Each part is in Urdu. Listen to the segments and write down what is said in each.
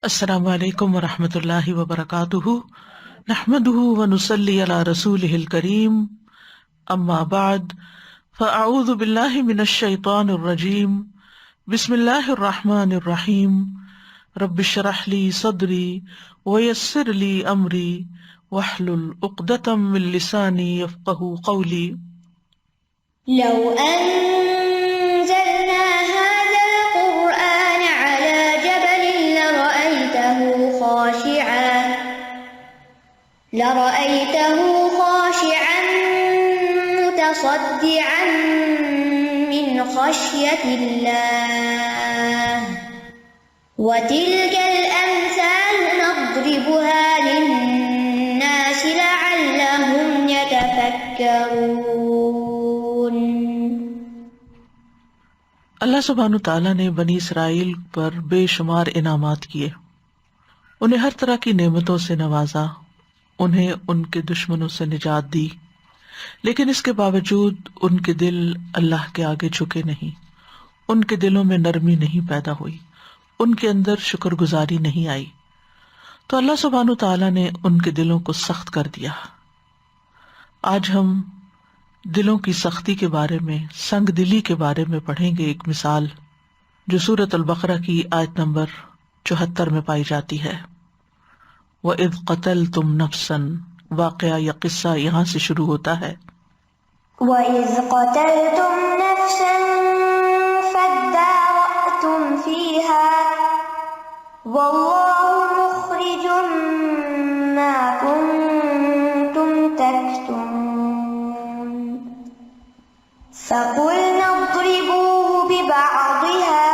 السلام علیکم ورحمۃ اللہ وبرکاتہ، نحمده ونصلی علی رسولہ الکریم، اما بعد فاعوذ باللہ من الشیطان الرجیم، بسم اللہ الرحمن الرحیم، رب اشرح لی صدری ویسر لی امری واحلل عقدۃ من لسانی یفقہوا قولی۔ لو أنزلنا هذا القرآن على جبل لرأيته خاشعا متصدعا من خشية الله وتلك الأمثال نضربها للناس لعلهم يتفكرون۔ اللہ سبحانہ تعالیٰ نے بنی اسرائیل پر بے شمار انعامات کیے، انہیں ہر طرح کی نعمتوں سے نوازا، انہیں ان کے دشمنوں سے نجات دی، لیکن اس کے باوجود ان کے دل اللہ کے آگے جھکے نہیں، ان کے دلوں میں نرمی نہیں پیدا ہوئی، ان کے اندر شکر گزاری نہیں آئی، تو اللہ سبحانہ تعالیٰ نے ان کے دلوں کو سخت کر دیا۔ آج ہم دلوں کی سختی کے بارے میں، سنگ دلی کے بارے میں پڑھیں گے ایک مثال جو سورۃ البقرہ کی آیت نمبر 74 میں پائی جاتی ہے۔ وَإِذْ قَتَلْتُمْ نَفْسًا، واقعہ یا قصہ یہاں سے شروع ہوتا ہے۔ وَإِذْ قَتَلْتُمْ نَفْسًا فَادَّارَأْتُمْ فِيهَا وَاللَّهُ مُخْرِجٌ مَا كُنتُمْ تَكْتُمُونَ فَقُلْنَا اضْرِبُوهُ بِبَعْضِهَا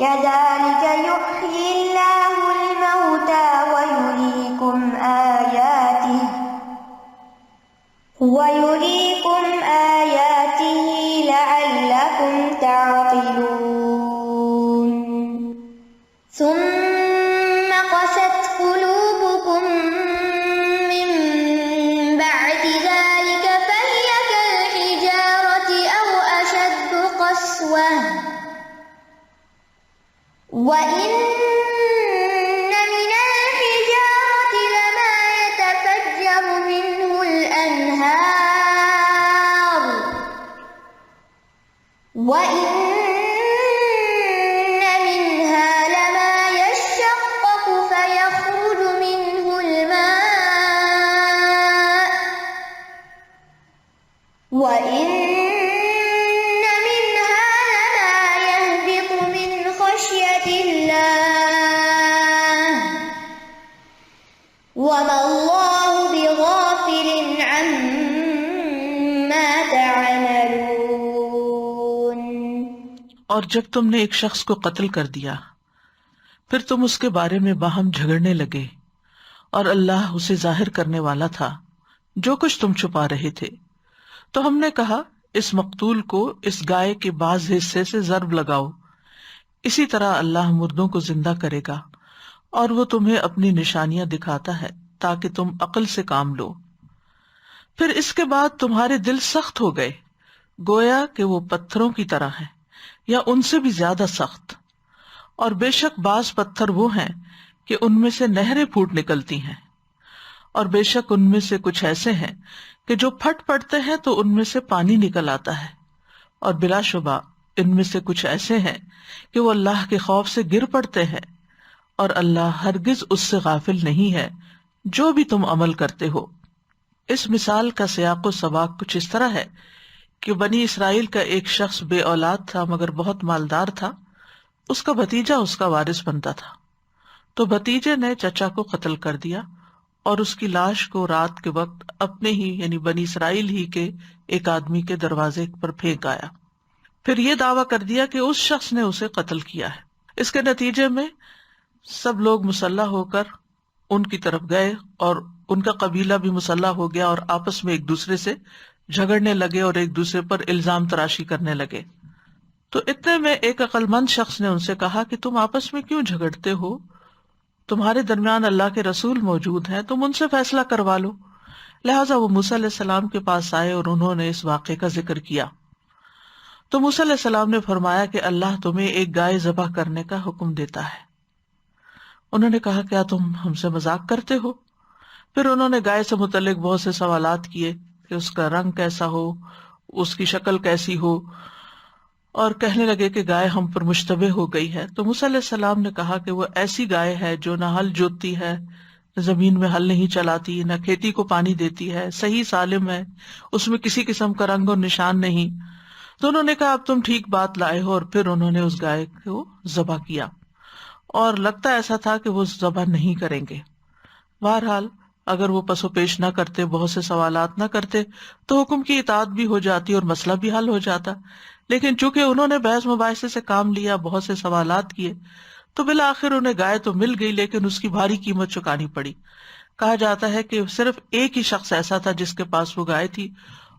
كَذَلِكَ يُحْيِي اللَّهُ الْمَوْتَى وَيُرِيكُمْ آيَاتِهِ لَعَلَّكُمْ تَعْقِلُونَ۔ ثُمَّ قَسَتْ قُلُوبُكُم مِّن بَعْدِ ذَلِكَ فَهِيَ كَالْحِجَارَةِ أَوْ أَشَدُّ قَسْوَةً وَإِنَّ مِنَ الْحِجَارَةِ لَمَا يَتَفَجَّرُ مِنْهُ الْأَنْهَارُ وَإِنَّ مِنْهَا لَمَا يَشَّقَّقُ فَيَخْرُجُ مِنْهُ الْمَاءُ وَإِنَّ مِنْهَا لَمَا يَهْبِطُ مِنْ خَشْيَةِ اللَّهِ وَمَا اللَّهُ بِغَافِلٍ عَمَّا تَعْمَلُونَ۔ اور جب تم نے ایک شخص کو قتل کر دیا، پھر تم اس کے بارے میں باہم جھگڑنے لگے، اور اللہ اسے ظاہر کرنے والا تھا جو کچھ تم چھپا رہے تھے، تو ہم نے کہا اس مقتول کو اس گائے کے بعض حصے سے ضرب لگاؤ، اسی طرح اللہ مردوں کو زندہ کرے گا، اور وہ تمہیں اپنی نشانیاں دکھاتا ہے تاکہ تم عقل سے کام لو۔ پھر اس کے بعد تمہارے دل سخت ہو گئے، گویا کہ وہ پتھروں کی طرح ہیں یا ان سے بھی زیادہ سخت، اور بے شک بعض پتھر وہ ہیں کہ ان میں سے نہریں پھوٹ نکلتی ہیں، اور بے شک ان میں سے کچھ ایسے ہیں کہ جو پھٹ پڑتے ہیں تو ان میں سے پانی نکل آتا ہے، اور بلا شبہ ان میں سے کچھ ایسے ہیں کہ وہ اللہ کے خوف سے گر پڑتے ہیں، اور اللہ ہرگز اس سے غافل نہیں ہے جو بھی تم عمل کرتے ہو۔ اس مثال کا سیاق و سباق کچھ اس طرح ہے کہ بنی اسرائیل کا ایک شخص بے اولاد تھا مگر بہت مالدار تھا، اس کا بھتیجا اس کا وارث بنتا تھا، تو بھتیجے نے چچا کو قتل کر دیا اور اس کی لاش کو رات کے وقت اپنے ہی یعنی بنی اسرائیل ہی کے ایک آدمی کے دروازے پر پھینک آیا، پھر یہ دعویٰ کر دیا کہ اس شخص نے اسے قتل کیا ہے۔ اس کے نتیجے میں سب لوگ مسلح ہو کر ان کی طرف گئے، اور ان کا قبیلہ بھی مسلح ہو گیا، اور آپس میں ایک دوسرے سے جھگڑنے لگے اور ایک دوسرے پر الزام تراشی کرنے لگے۔ تو اتنے میں ایک عقل مند شخص نے ان سے کہا کہ تم آپس میں کیوں جھگڑتے ہو؟ تمہارے درمیان اللہ کے رسول موجود ہیں، تم ان سے فیصلہ کروا لو۔ لہٰذا وہ موسیٰ علیہ السلام کے پاس آئے اور انہوں نے اس واقعے کا ذکر کیا، تو موسیٰ علیہ السلام نے فرمایا کہ اللہ تمہیں ایک گائے ذبح کرنے کا حکم دیتا ہے۔ انہوں نے کہا کیا تم ہم سے مذاق کرتے ہو؟ پھر انہوں نے گائے سے متعلق بہت سے سوالات کیے کہ اس کا رنگ کیسا ہو، اس کی شکل کیسی ہو، اور کہنے لگے کہ گائے ہم پر مشتبہ ہو گئی ہے۔ تو موسیٰ علیہ السلام نے کہا کہ وہ ایسی گائے ہے جو نہ ہل جوتتی ہے، زمین میں ہل نہیں چلاتی، نہ کھیتی کو پانی دیتی ہے، صحیح سالم ہے، اس میں کسی قسم کا رنگ اور نشان نہیں۔ تو انہوں نے کہا اب تم ٹھیک بات لائے ہو، اور پھر انہوں نے اس گائے کو ذبح کیا، اور لگتا ایسا تھا کہ وہ ذبح نہیں کریں گے۔ بہرحال اگر وہ پس و پیش نہ کرتے، بہت سے سوالات نہ کرتے، تو حکم کی اطاعت بھی ہو جاتی اور مسئلہ بھی حل ہو جاتا، لیکن چونکہ انہوں نے بحث مباحثے سے کام لیا، بہت سے سوالات کیے، تو بالآخر انہیں گائے تو مل گئی، لیکن اس کی بھاری قیمت چکانی پڑی۔ کہا جاتا ہے کہ صرف ایک ہی شخص ایسا تھا جس کے پاس وہ گائے تھی،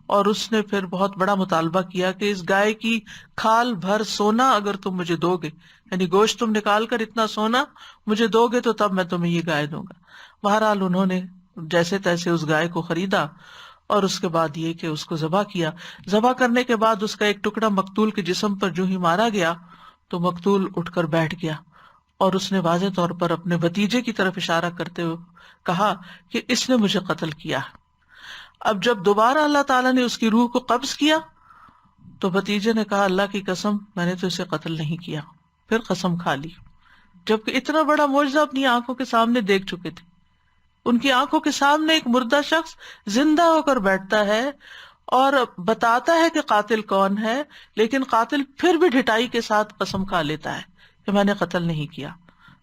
اور اس نے پھر بہت بڑا مطالبہ کیا کہ اس گائے کی کھال بھر سونا اگر تم مجھے دو گے، یعنی گوشت تم نکال کر اتنا سونا مجھے دو گے تو تب میں تمہیں یہ گائے دوں گا۔ بہرحال انہوں نے جیسے تیسے اس گائے کو خریدا، اور اس کے بعد یہ کہ اس کو ذبح کیا۔ ذبح کرنے کے بعد اس کا ایک ٹکڑا مقتول کے جسم پر جو ہی مارا گیا تو مقتول اٹھ کر بیٹھ گیا، اور اس نے واضح طور پر اپنے بھتیجے کی طرف اشارہ کرتے ہوئے کہا کہ اس نے مجھے قتل کیا۔ اب جب دوبارہ اللہ تعالیٰ نے اس کی روح کو قبض کیا تو بھتیجے نے کہا اللہ کی قسم میں نے تو اسے قتل نہیں کیا، پھر قسم کھا لی، جبکہ اتنا بڑا معجزہ اپنی آنکھوں کے سامنے دیکھ چکے تھے۔ ان کی آنکھوں کے سامنے ایک مردہ شخص زندہ ہو کر بیٹھتا ہے اور بتاتا ہے کہ قاتل کون ہے، لیکن قاتل پھر بھی ڈھٹائی کے ساتھ قسم کھا لیتا ہے کہ میں نے قتل نہیں کیا۔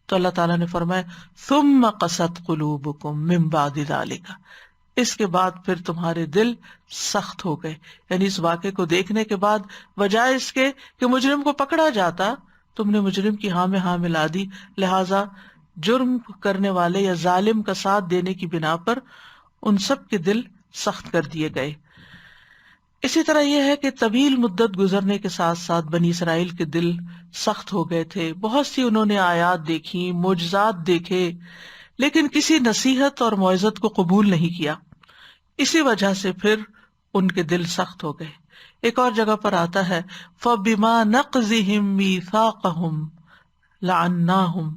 تو اللہ تعالیٰ نے فرمایا ثم قست قلوبکم من بعد ذلک، اس کے بعد پھر تمہارے دل سخت ہو گئے، یعنی اس واقعے کو دیکھنے کے بعد بجائے اس کے کہ مجرم کو پکڑا جاتا، تم نے مجرم کی ہاں میں ہاں ملا دی، لہذا جرم کرنے والے یا ظالم کا ساتھ دینے کی بنا پر ان سب کے دل سخت کر دیے گئے۔ اسی طرح یہ ہے کہ طویل مدت گزرنے کے ساتھ ساتھ بنی اسرائیل کے دل سخت ہو گئے تھے، بہت سی انہوں نے آیات دیکھی، معجزات دیکھے، لیکن کسی نصیحت اور موعظت کو قبول نہیں کیا، اسی وجہ سے پھر ان کے دل سخت ہو گئے۔ ایک اور جگہ پر آتا ہے فَبِمَا نَقْضِهِمْ مِيثَاقَهُمْ لَعَنَّاهُمْ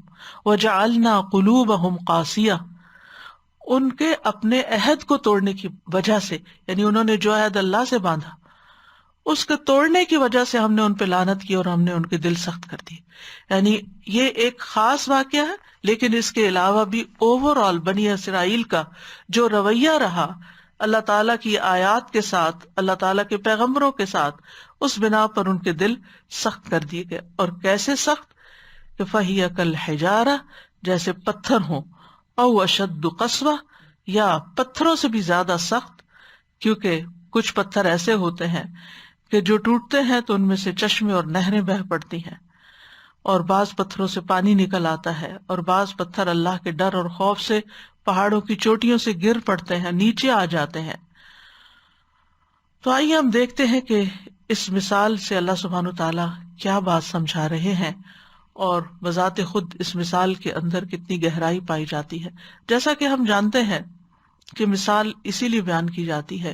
وَجَعَلْنَا قُلُوبَهُمْ قَاسِيَةً، ان کے اپنے عہد کو توڑنے کی وجہ سے، یعنی انہوں نے جو عہد اللہ سے باندھا اس کے توڑنے کی وجہ سے ہم نے ان پہ لعنت کی اور ہم نے ان کے دل سخت کر دیے۔ یعنی یہ ایک خاص واقعہ ہے، لیکن اس کے علاوہ بھی اوور آل بنی اسرائیل کا جو رویہ رہا اللہ تعالیٰ کی آیات کے ساتھ، اللہ تعالیٰ کے پیغمبروں کے ساتھ، اس بنا پر ان کے دل سخت کر دیے گئے۔ اور کیسے سخت کہ فَهِيَ كَالْحِجَارَةِ، جیسے پتھر ہوں، او اشد قسوہ، یا پتھروں سے بھی زیادہ سخت، کیونکہ کچھ پتھر ایسے ہوتے ہیں کہ جو ٹوٹتے ہیں تو ان میں سے چشمے اور نہریں بہہ پڑتی ہیں، اور بعض پتھروں سے پانی نکل آتا ہے، اور بعض پتھر اللہ کے ڈر اور خوف سے پہاڑوں کی چوٹیوں سے گر پڑتے ہیں، نیچے آ جاتے ہیں۔ تو آئیے ہم دیکھتے ہیں کہ اس مثال سے اللہ سبحانہ تعالیٰ کیا بات سمجھا رہے ہیں، اور بذات خود اس مثال کے اندر کتنی گہرائی پائی جاتی ہے۔ جیسا کہ ہم جانتے ہیں کہ مثال اسی لیے بیان کی جاتی ہے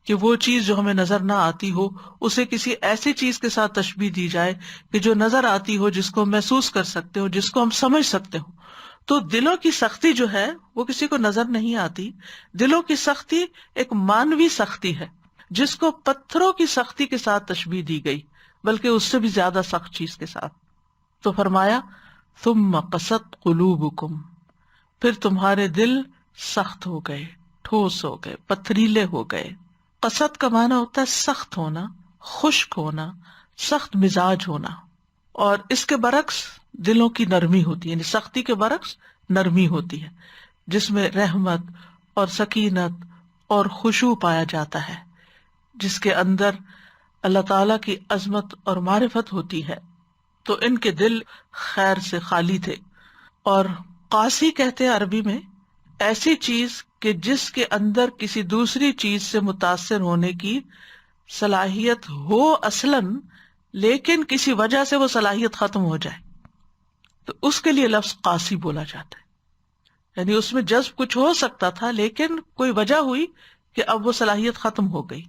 کہ وہ چیز جو ہمیں نظر نہ آتی ہو اسے کسی ایسی چیز کے ساتھ تشبیہ دی جائے کہ جو نظر آتی ہو، جس کو ہم محسوس کر سکتے ہو، جس کو ہم سمجھ سکتے ہو۔ تو دلوں کی سختی جو ہے وہ کسی کو نظر نہیں آتی، دلوں کی سختی ایک مانوی سختی ہے جس کو پتھروں کی سختی کے ساتھ تشبیہ دی گئی، بلکہ اس سے بھی زیادہ سخت چیز کے ساتھ۔ تو فرمایا ثم قست قلوبکم، پھر تمہارے دل سخت ہو گئے، ٹھوس ہو گئے، پتھریلے ہو گئے۔ قسط کا معنی ہوتا ہے سخت ہونا، خشک ہونا، سخت مزاج ہونا، اور اس کے برعکس دلوں کی نرمی ہوتی ہے، یعنی سختی کے برعکس نرمی ہوتی ہے جس میں رحمت اور سکینت اور خشوع پایا جاتا ہے، جس کے اندر اللہ تعالی کی عظمت اور معرفت ہوتی ہے۔ تو ان کے دل خیر سے خالی تھے۔ اور قاسی کہتے ہیں عربی میں ایسی چیز کہ جس کے اندر کسی دوسری چیز سے متاثر ہونے کی صلاحیت ہو اصلاً، لیکن کسی وجہ سے وہ صلاحیت ختم ہو جائے، تو اس کے لیے لفظ قاسی بولا جاتا ہے۔ یعنی اس میں جذب کچھ ہو سکتا تھا، لیکن کوئی وجہ ہوئی کہ اب وہ صلاحیت ختم ہو گئی۔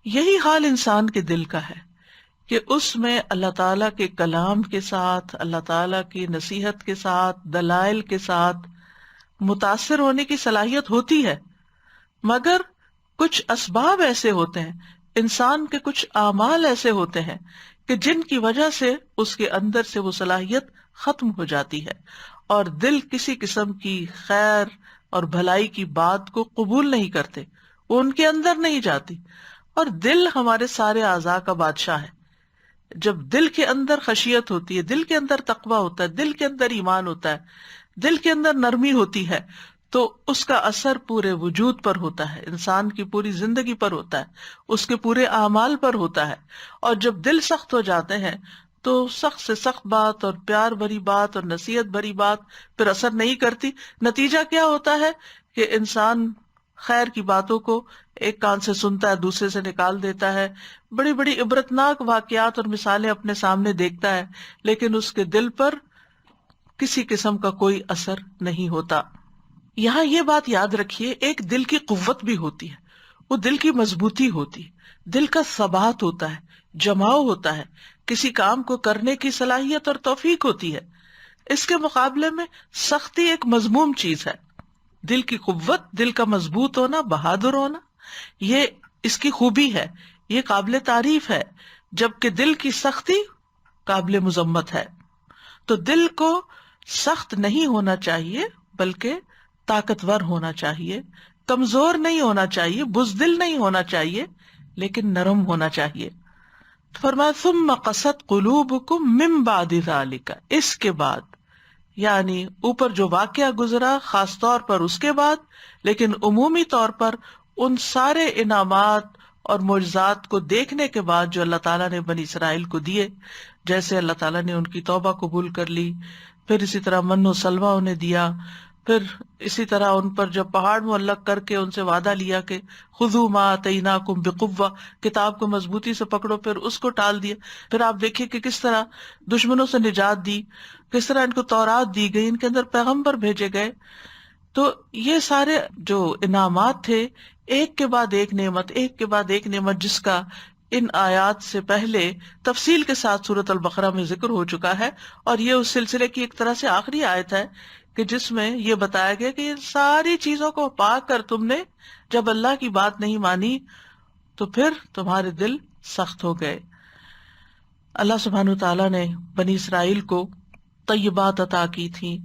یہی حال انسان کے دل کا ہے کہ اس میں اللہ تعالیٰ کے کلام کے ساتھ، اللہ تعالیٰ کی نصیحت کے ساتھ، دلائل کے ساتھ متاثر ہونے کی صلاحیت ہوتی ہے، مگر کچھ اسباب ایسے ہوتے ہیں، انسان کے کچھ اعمال ایسے ہوتے ہیں کہ جن کی وجہ سے اس کے اندر سے وہ صلاحیت ختم ہو جاتی ہے، اور دل کسی قسم کی خیر اور بھلائی کی بات کو قبول نہیں کرتے، وہ ان کے اندر نہیں جاتی۔ اور دل ہمارے سارے اعضاء کا بادشاہ ہے۔ جب دل کے اندر خشیت ہوتی ہے، دل کے اندر تقویٰ ہوتا ہے، دل کے اندر ایمان ہوتا ہے، دل کے اندر نرمی ہوتی ہے، تو اس کا اثر پورے وجود پر ہوتا ہے، انسان کی پوری زندگی پر ہوتا ہے، اس کے پورے اعمال پر ہوتا ہے۔ اور جب دل سخت ہو جاتے ہیں تو سخت سے سخت بات اور پیار بھری بات اور نصیحت بھری بات پھر اثر نہیں کرتی۔ نتیجہ کیا ہوتا ہے کہ انسان خیر کی باتوں کو ایک کان سے سنتا ہے، دوسرے سے نکال دیتا ہے، بڑی بڑی عبرتناک واقعات اور مثالیں اپنے سامنے دیکھتا ہے، لیکن اس کے دل پر کسی قسم کا کوئی اثر نہیں ہوتا۔ یہاں یہ بات یاد رکھیے، ایک دل کی قوت بھی ہوتی ہے، وہ دل کی مضبوطی ہوتی ہے، دل کا ثبات ہوتا ہے، جماؤ ہوتا ہے، کسی کام کو کرنے کی صلاحیت اور توفیق ہوتی ہے۔ اس کے مقابلے میں سختی ایک مذموم چیز ہے۔ دل کی قوت، دل کا مضبوط ہونا، بہادر ہونا، یہ اس کی خوبی ہے، یہ قابل تعریف ہے، جبکہ دل کی سختی قابل مذمت ہے۔ تو دل کو سخت نہیں ہونا چاہیے بلکہ طاقتور ہونا چاہیے، کمزور نہیں ہونا چاہیے، بزدل نہیں ہونا چاہیے، لیکن نرم ہونا چاہیے۔ فرمایا ثم قست قلوبکم من بعد ذلک، اس کے بعد، یعنی اوپر جو واقعہ گزرا خاص طور پر اس کے بعد، لیکن عمومی طور پر ان سارے انعامات اور معجزات کو دیکھنے کے بعد جو اللہ تعالیٰ نے بنی اسرائیل کو دیے، جیسے اللہ تعالیٰ نے ان کی توبہ قبول کر لی، پھر اسی طرح من و سلوہ انہیں دیا، پھر اسی طرح ان پر جب پہاڑ معلق کر کے ان سے وعدہ لیا کہ خذوا ما آتیناکم بقوہ، کتاب کو مضبوطی سے پکڑو، پھر اس کو ٹال دیا۔ پھر آپ دیکھیے کہ کس طرح دشمنوں سے نجات دی، کس طرح ان کو تورات دی گئی، ان کے اندر پیغمبر بھیجے گئے۔ تو یہ سارے جو انعامات تھے، ایک کے بعد ایک نعمت، ایک کے بعد ایک نعمت، جس کا ان آیات سے پہلے تفصیل کے ساتھ سورۃ البقرہ میں ذکر ہو چکا ہے، اور یہ اس سلسلے کی ایک طرح سے آخری آیت ہے کہ جس میں یہ بتایا گیا کہ ان ساری چیزوں کو پا کر تم نے جب اللہ کی بات نہیں مانی تو پھر تمہارے دل سخت ہو گئے۔ اللہ سبحانہ تعالیٰ نے بنی اسرائیل کو طیبات عطا کی تھی،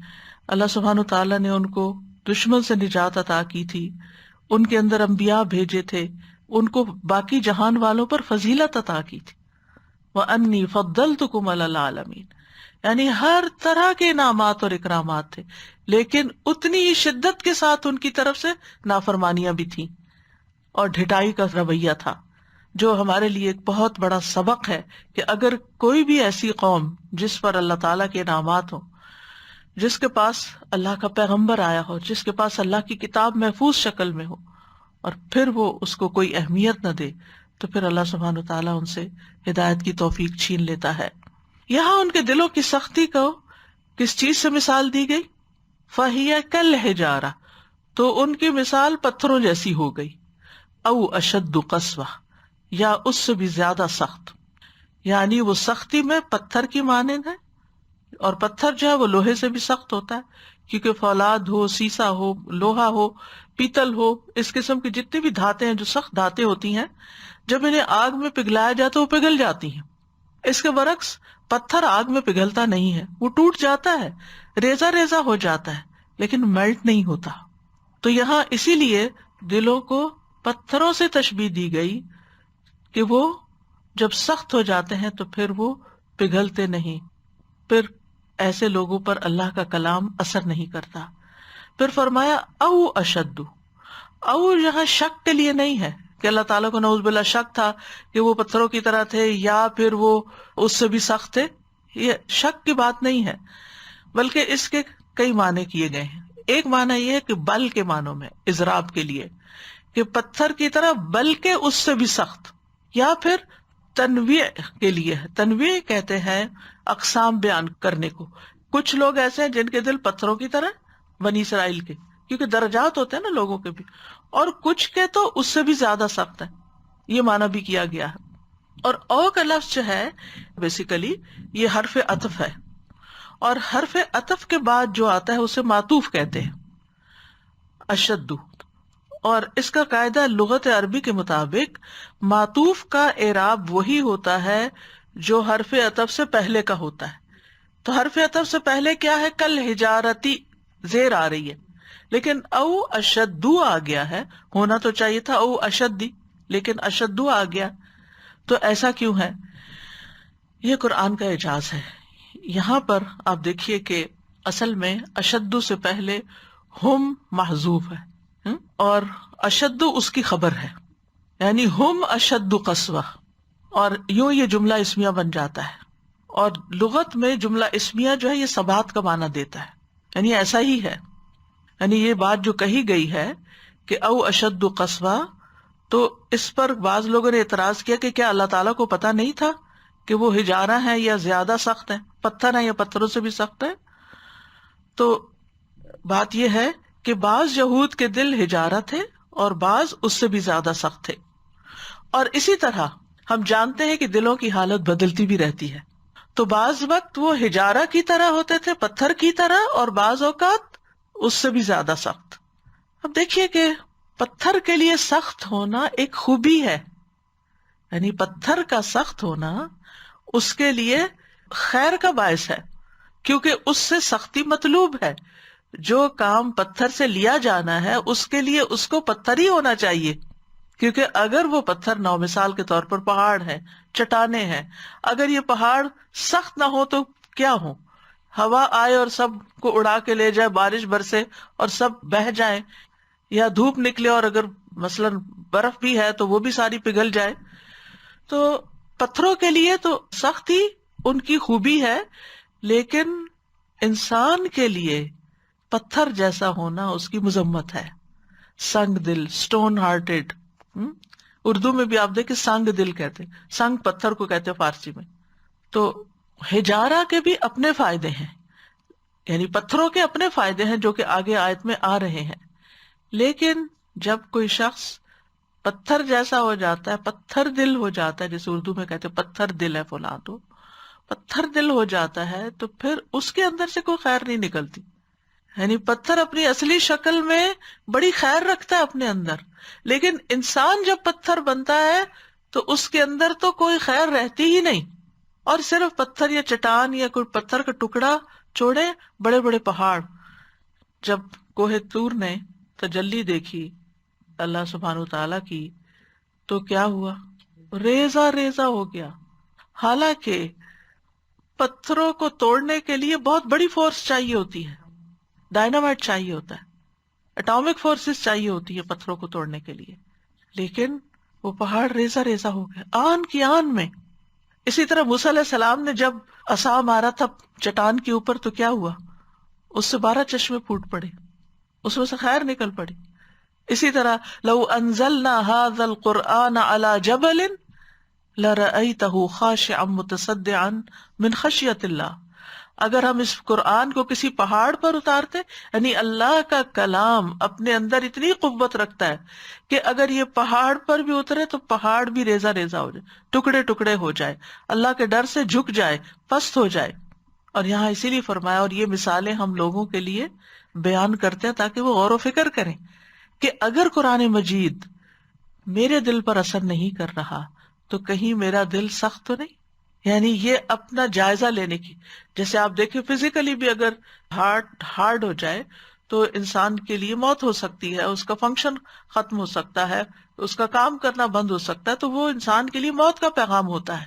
اللہ سبحانہ تعالیٰ نے ان کو دشمن سے نجات عطا کی تھی، ان کے اندر انبیاء بھیجے تھے، ان کو باقی جہان والوں پر فضیلت عطا کی تھی۔ وَأَنِّي فَضَّلْتُكُمْ عَلَى الْعَالَمِينَ، یعنی ہر طرح کے انعامات اور اکرامات تھے، لیکن اتنی ہی شدت کے ساتھ ان کی طرف سے نافرمانیاں بھی تھیں اور ڈھٹائی کا رویہ تھا، جو ہمارے لیے ایک بہت بڑا سبق ہے کہ اگر کوئی بھی ایسی قوم جس پر اللہ تعالیٰ کے انعامات ہوں، جس کے پاس اللہ کا پیغمبر آیا ہو، جس کے پاس اللہ کی کتاب محفوظ شکل میں ہو، اور پھر وہ اس کو کوئی اہمیت نہ دے، تو پھر اللہ سبحانہ وتعالیٰ ان سے ہدایت کی توفیق چھین لیتا ہے۔ یہاں ان کے دلوں کی سختی کو کس چیز سے مثال دی گئی؟ فَهِيَ كَالْحِجَارَةِ، تو ان کی مثال پتھروں جیسی ہو گئی، او اشد قسوہ، یا اس سے بھی زیادہ سخت، یعنی وہ سختی میں پتھر کی مانند ہے، اور پتھر جو ہے وہ لوہے سے بھی سخت ہوتا ہے، کیونکہ فولاد ہو، سیسا ہو، لوہا ہو، پیتل ہو، اس قسم کی جتنی بھی دھاتیں ہیں جو سخت دھاتیں ہوتی ہیں، جب انہیں آگ میں پگھلایا جائے تو وہ پگھل جاتی ہیں۔ اس کے برعکس پتھر آگ میں پگھلتا نہیں ہے، وہ ٹوٹ جاتا ہے، ریزہ ریزہ ہو جاتا ہے، لیکن میلٹ نہیں ہوتا۔ تو یہاں اسی لیے دلوں کو پتھروں سے تشبیہ دی گئی کہ وہ جب سخت ہو جاتے ہیں تو پھر وہ پگھلتے نہیں، پھر ایسے لوگوں پر اللہ کا کلام اثر نہیں کرتا۔ پھر فرمایا او اشد، او یہاں شک کے لیے نہیں ہے کہ اللہ تعالیٰ کو نعوذ باللہ شک تھا کہ وہ پتھروں کی طرح تھے یا پھر وہ اس سے بھی سخت تھے، یہ شک کی بات نہیں ہے، بلکہ اس کے کئی معنی کیے گئے ہیں۔ ایک معنی یہ ہے کہ بل کے معنوں میں اضراب کے لیے، کہ پتھر کی طرح بلکہ اس سے بھی سخت، یا پھر تنویع کے لیے، تنویع کہتے ہیں اقسام بیان کرنے کو۔ کچھ لوگ ایسے ہیں جن کے دل پتھروں کی طرح، بنی اسرائیل کے، کیونکہ درجات ہوتے ہیں نا لوگوں کے بھی، اور کچھ کے تو اس سے بھی زیادہ سخت ہے، یہ معنی بھی کیا گیا ہے۔ اور او کا لفظ جو ہے بیسیکلی یہ حرف عطف ہے، اور حرف عطف کے بعد جو آتا ہے اسے معطوف کہتے ہیں، اشدو. اور اس کا قاعدہ لغت عربی کے مطابق معطوف کا اعراب وہی ہوتا ہے جو حرف عطف سے پہلے کا ہوتا ہے. تو حرف عطف سے پہلے کیا ہے؟ کل حجارتی زیر آ رہی ہے، لیکن او اشدو آ گیا ہے. ہونا تو چاہیے تھا او اشدی، لیکن اشدو آ گیا. تو ایسا کیوں ہے؟ یہ قرآن کا اعجاز ہے. یہاں پر آپ دیکھیے کہ اصل میں اشدو سے پہلے ہم محذوف ہے، اور اشدو اس کی خبر ہے، یعنی ہم اشد قسوہ، اور یوں یہ جملہ اسمیہ بن جاتا ہے. اور لغت میں جملہ اسمیہ جو ہے یہ ثبات کا معنی دیتا ہے، یعنی ایسا ہی ہے. یعنی یہ بات جو کہی گئی ہے کہ او اشد قسوہ، تو اس پر بعض لوگوں نے اعتراض کیا کہ کیا اللہ تعالیٰ کو پتا نہیں تھا کہ وہ حجارہ ہیں یا زیادہ سخت ہیں، پتھر ہیں یا پتھروں سے بھی سخت ہیں؟ تو بات یہ ہے کہ بعض یہود کے دل حجارہ تھے اور بعض اس سے بھی زیادہ سخت تھے. اور اسی طرح ہم جانتے ہیں کہ دلوں کی حالت بدلتی بھی رہتی ہے. تو بعض وقت وہ حجارہ کی طرح ہوتے تھے، پتھر کی طرح، اور بعض اوقات اس سے بھی زیادہ سخت. اب دیکھیے کہ پتھر کے لیے سخت ہونا ایک خوبی ہے، یعنی پتھر کا سخت ہونا اس کے لیے خیر کا باعث ہے، کیونکہ اس سے سختی مطلوب ہے. جو کام پتھر سے لیا جانا ہے اس کے لیے اس کو پتھر ہی ہونا چاہیے، کیونکہ اگر وہ پتھر نو مثال کے طور پر پہاڑ ہے، چٹانیں ہیں، اگر یہ پہاڑ سخت نہ ہو تو کیا ہو؟ ہوا آئے اور سب کو اڑا کے لے جائے، بارش برسے اور سب بہہ جائیں، یا دھوپ نکلے اور اگر مثلاً برف بھی ہے تو وہ بھی ساری پگھل جائے. تو پتھروں کے لیے تو سختی ان کی خوبی ہے، لیکن انسان کے لیے پتھر جیسا ہونا اس کی مذمت ہے. سنگ دل، سٹون ہارٹیڈ. اردو میں بھی آپ دیکھیں سنگ دل کہتے، سنگ پتھر کو کہتے فارسی میں. تو حجارہ کے بھی اپنے فائدے ہیں، یعنی پتھروں کے اپنے فائدے ہیں جو کہ آگے آیت میں آ رہے ہیں. لیکن جب کوئی شخص پتھر جیسا ہو جاتا ہے، پتھر دل ہو جاتا ہے، جیسے اردو میں کہتے پتھر دل ہے فلاں، تو پتھر دل ہو جاتا ہے تو پھر اس کے اندر سے کوئی خیر نہیں نکلتی. یعنی پتھر اپنی اصلی شکل میں بڑی خیر رکھتا ہے اپنے اندر، لیکن انسان جب پتھر بنتا ہے تو اس کے اندر تو کوئی خیر رہتی ہی نہیں، اور صرف پتھر یا چٹان یا کوئی پتھر کا ٹکڑا چھوڑے بڑے بڑے پہاڑ. جب کوہ طور نے تجلی دیکھی اللہ سبحانہ وتعالیٰ کی تو کیا ہوا؟ ریزہ ریزہ ہو گیا. حالانکہ پتھروں کو توڑنے کے لیے بہت بڑی فورس چاہیے ہوتی ہے، ڈائنامائٹ چاہیے ہوتا ہے، اٹامک فورسز چاہیے ہوتی ہے پتھروں کو توڑنے کے لیے، لیکن وہ پہاڑ ریزہ ریزہ ہو گیا آن کی آن میں. اسی طرح موسیٰ علیہ السلام نے جب عصا مارا تھا چٹان کے اوپر تو کیا ہوا؟ اس سے 12 چشمے پھوٹ پڑے، اس میں سے خیر نکل پڑی. اسی طرح لو انزلنا هذا القرآن على جبل لرأيته خاشعا متصدعا من خشیۃ اللہ. اگر ہم اس قرآن کو کسی پہاڑ پر اتارتے، یعنی اللہ کا کلام اپنے اندر اتنی قوت رکھتا ہے کہ اگر یہ پہاڑ پر بھی اترے تو پہاڑ بھی ریزہ ریزہ ہو جائے، ٹکڑے ٹکڑے ہو جائے، اللہ کے ڈر سے جھک جائے، پست ہو جائے. اور یہاں اسی لیے فرمایا، اور یہ مثالیں ہم لوگوں کے لیے بیان کرتے ہیں تاکہ وہ غور و فکر کریں کہ اگر قرآن مجید میرے دل پر اثر نہیں کر رہا تو کہیں میرا دل سخت تو نہیں. یعنی یہ اپنا جائزہ لینے کی، جیسے آپ دیکھیں فزیکلی بھی اگر ہارٹ ہارڈ ہو جائے تو انسان کے لیے موت ہو سکتی ہے، اس کا فنکشن ختم ہو سکتا ہے، اس کا کام کرنا بند ہو سکتا ہے، تو وہ انسان کے لیے موت کا پیغام ہوتا ہے.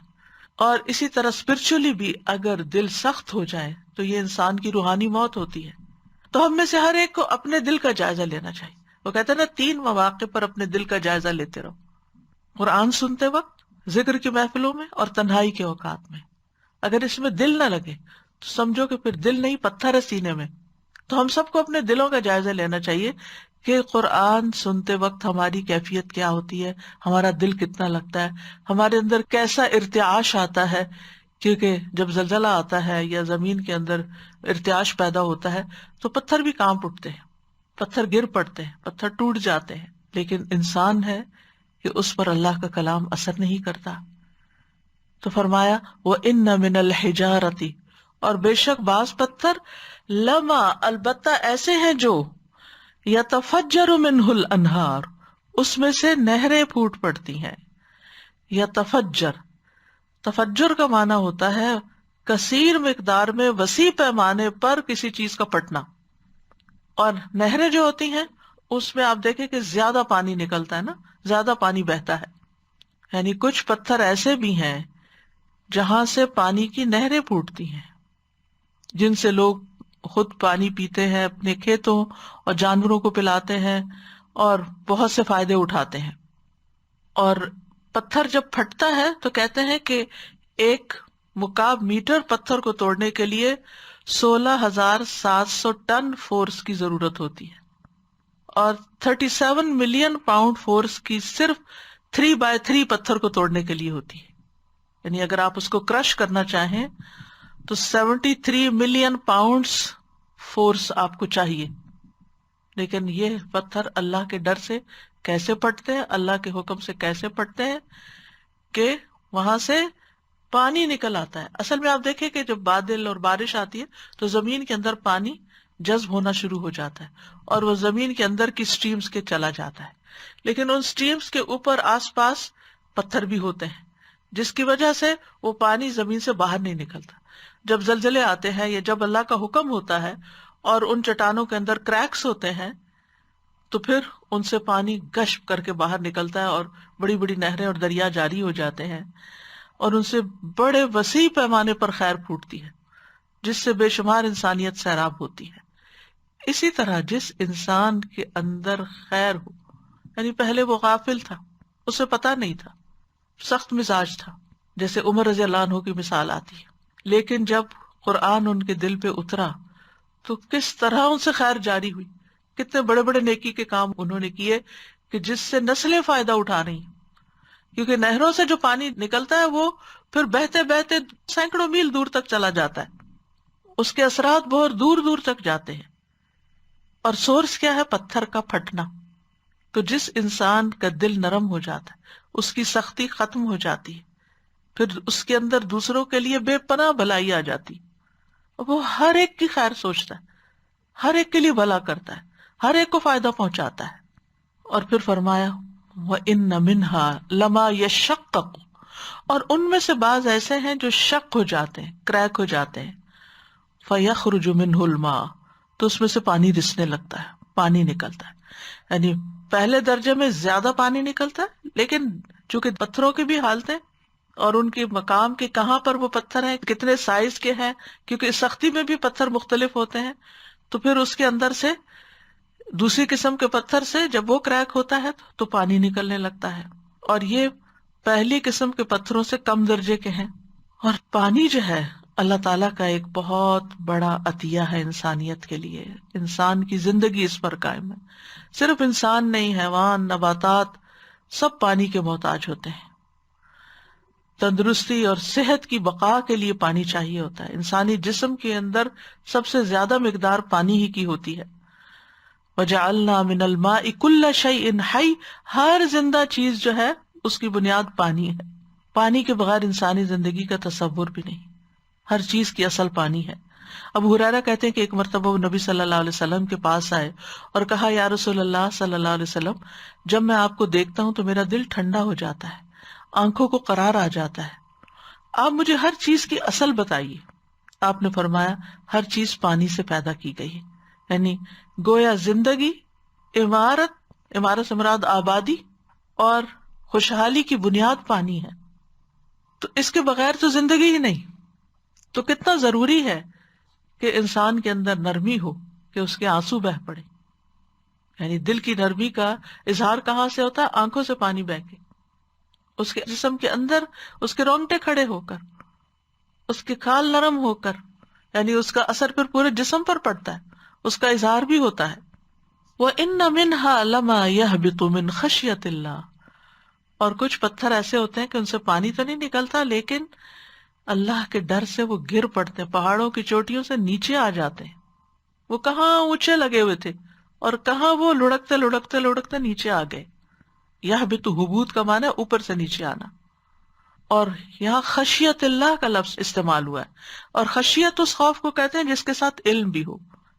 اور اسی طرح اسپرچولی بھی اگر دل سخت ہو جائے تو یہ انسان کی روحانی موت ہوتی ہے. تو ہم میں سے ہر ایک کو اپنے دل کا جائزہ لینا چاہیے. وہ کہتے ہیں نا 3 مواقع پر اپنے دل کا جائزہ لیتے رہو، قرآن سنتے وقت، ذکر کی محفلوں میں، اور تنہائی کے اوقات میں. اگر اس میں دل نہ لگے تو سمجھو کہ پھر دل نہیں پتھر ہے سینے میں. تو ہم سب کو اپنے دلوں کا جائزہ لینا چاہیے کہ قرآن سنتے وقت ہماری کیفیت کیا ہوتی ہے، ہمارا دل کتنا لگتا ہے، ہمارے اندر کیسا ارتعاش آتا ہے. کیونکہ جب زلزلہ آتا ہے یا زمین کے اندر ارتعاش پیدا ہوتا ہے تو پتھر بھی کانپ اٹھتے ہیں، پتھر گر پڑتے ہیں، پتھر ٹوٹ جاتے ہیں. لیکن انسان ہے کہ اس پر اللہ کا کلام اثر نہیں کرتا. تو فرمایا وَإِنَّ مِنَ الْحِجَارَةِ، اور بے شک بعض پتھر لما البتہ ایسے ہیں جو یتفجر منہ الانہار، اس میں سے نہریں پھوٹ پڑتی ہیں. یتفجر، تفجر کا معنی ہوتا ہے کثیر مقدار میں وسیع پیمانے پر کسی چیز کا پھٹنا. اور نہریں جو ہوتی ہیں اس میں آپ دیکھیں کہ زیادہ پانی نکلتا ہے نا، زیادہ پانی بہتا ہے. یعنی کچھ پتھر ایسے بھی ہیں جہاں سے پانی کی نہریں پھوٹتی ہیں، جن سے لوگ خود پانی پیتے ہیں، اپنے کھیتوں اور جانوروں کو پلاتے ہیں اور بہت سے فائدے اٹھاتے ہیں. اور پتھر جب پھٹتا ہے تو کہتے ہیں کہ ایک مکعب میٹر پتھر کو توڑنے کے لیے 16,700 ٹن فورس کی ضرورت ہوتی ہے، اور 37 ملین پاؤنڈ فورس کی صرف 3/3 پتھر کو توڑنے کے لیے ہوتی ہے. یعنی اگر آپ اس کو کرش کرنا چاہیں تو 73 ملین پاؤنڈز فورس آپ کو چاہیے. لیکن یہ پتھر اللہ کے ڈر سے کیسے پھٹتے ہیں، اللہ کے حکم سے کیسے پھٹتے ہیں کہ وہاں سے پانی نکل آتا ہے. اصل میں آپ دیکھیں کہ جب بادل اور بارش آتی ہے تو زمین کے اندر پانی جذب ہونا شروع ہو جاتا ہے اور وہ زمین کے اندر کی سٹریمز کے چلا جاتا ہے. لیکن ان سٹریمز کے اوپر آس پاس پتھر بھی ہوتے ہیں جس کی وجہ سے وہ پانی زمین سے باہر نہیں نکلتا. جب زلزلے آتے ہیں یا جب اللہ کا حکم ہوتا ہے اور ان چٹانوں کے اندر کریکس ہوتے ہیں تو پھر ان سے پانی گشپ کر کے باہر نکلتا ہے اور بڑی بڑی نہریں اور دریا جاری ہو جاتے ہیں، اور ان سے بڑے وسیع پیمانے پر خیر پھوٹتی ہے جس سے بے شمار انسانیت سیراب ہوتی ہے. اسی طرح جس انسان کے اندر خیر ہو، یعنی پہلے وہ غافل تھا، اسے پتا نہیں تھا، سخت مزاج تھا، جیسے عمر رضی اللہ عنہ کی مثال آتی ہے، لیکن جب قرآن ان کے دل پہ اترا تو کس طرح ان سے خیر جاری ہوئی، کتنے بڑے بڑے نیکی کے کام انہوں نے کیے کہ جس سے نسلیں فائدہ اٹھا رہی ہیں. کیونکہ نہروں سے جو پانی نکلتا ہے وہ پھر بہتے بہتے سینکڑوں میل دور تک چلا جاتا ہے، اس کے اثرات بہت دور دور تک جاتے ہیں. اور سورس کیا ہے؟ پتھر کا پھٹنا. تو جس انسان کا دل نرم ہو جاتا ہے، اس کی سختی ختم ہو جاتی ہے، پھر اس کے اندر دوسروں کے لیے بے پناہ بھلائی آ جاتی، وہ ہر ایک کی خیر سوچتا ہے، ہر ایک کے لیے بھلا کرتا ہے، ہر ایک کو فائدہ پہنچاتا ہے. اور پھر فرمایا وَإِنَّ مِنْهَا لَمَا يَشَّقَّقُ، اور ان میں سے بعض ایسے ہیں جو شق ہو جاتے ہیں، کریک ہو جاتے ہیں. فَيَخْرُجُ مِنْهُ الْمَاءُ، تو اس میں سے پانی رسنے لگتا ہے، پانی نکلتا ہے. یعنی پہلے درجے میں زیادہ پانی نکلتا ہے، لیکن چونکہ پتھروں کی بھی حالتیں اور ان کے مقام کے کہاں پر وہ پتھر ہیں، کتنے سائز کے ہیں، کیونکہ اس سختی میں بھی پتھر مختلف ہوتے ہیں، تو پھر اس کے اندر سے دوسری قسم کے پتھر سے جب وہ کریک ہوتا ہے تو پانی نکلنے لگتا ہے. اور یہ پہلی قسم کے پتھروں سے کم درجے کے ہیں. اور پانی جو ہے اللہ تعالیٰ کا ایک بہت بڑا عطیہ ہے انسانیت کے لیے. انسان کی زندگی اس پر قائم ہے. صرف انسان نہیں، حیوان، نباتات سب پانی کے محتاج ہوتے ہیں. تندرستی اور صحت کی بقا کے لیے پانی چاہیے ہوتا ہے. انسانی جسم کے اندر سب سے زیادہ مقدار پانی ہی کی ہوتی ہے. وَجَعَلْنَا مِنَ الْمَاءِ كُلَّ شَيْءٍ حَيٍّ، ہر زندہ چیز جو ہے اس کی بنیاد پانی ہے. پانی کے بغیر انسانی زندگی کا تصور بھی نہیں. ہر چیز کی اصل پانی ہے. ابو ہریرہ کہتے ہیں کہ ایک مرتبہ وہ نبی صلی اللہ علیہ وسلم کے پاس آئے اور کہا یا رسول اللہ صلی اللہ علیہ وسلم، جب میں آپ کو دیکھتا ہوں تو میرا دل ٹھنڈا ہو جاتا ہے، آنکھوں کو قرار آ جاتا ہے. آپ مجھے ہر چیز کی اصل بتائیے. آپ نے فرمایا ہر چیز پانی سے پیدا کی گئی ہے. یعنی گویا زندگی، عمارت سے مراد آبادی اور خوشحالی کی بنیاد پانی ہے. تو اس کے بغیر تو زندگی ہی نہیں. تو کتنا ضروری ہے کہ انسان کے اندر نرمی ہو، کہ اس کے آنسو بہ پڑے. یعنی دل کی نرمی کا اظہار کہاں سے ہوتا ہے؟ آنکھوں سے پانی بہ کے، اس کے جسم کے اندر اس کے رونگٹے کھڑے ہو کر، اس کے کھال نرم ہو کر، یعنی اس کا اثر پھر پورے جسم پر پڑتا ہے، اس کا اظہار بھی ہوتا ہے. وَإِنَّ مِنْهَا لَمَا يَهْبِطُ مِنْ خَشْيَةِ اللَّهِ، اور کچھ پتھر ایسے ہوتے ہیں کہ ان سے پانی تو نہیں نکلتا لیکن اللہ کے ڈر سے وہ گر پڑتے ہیں، پہاڑوں کی چوٹیوں سے نیچے آ جاتے ہیں. وہ کہاں اونچے لگے ہوئے تھے اور کہاں وہ لڑکتے لڑکتے لڑکتے نیچے آ گئے. یہبط، حبوط کا معنی ہے اوپر سے نیچے آنا. اور یہاں خشیت اللہ کا لفظ استعمال ہوا ہے، اور خشیت اس خوف کو کہتے ہیں جس کے ساتھ علم بھی ہو،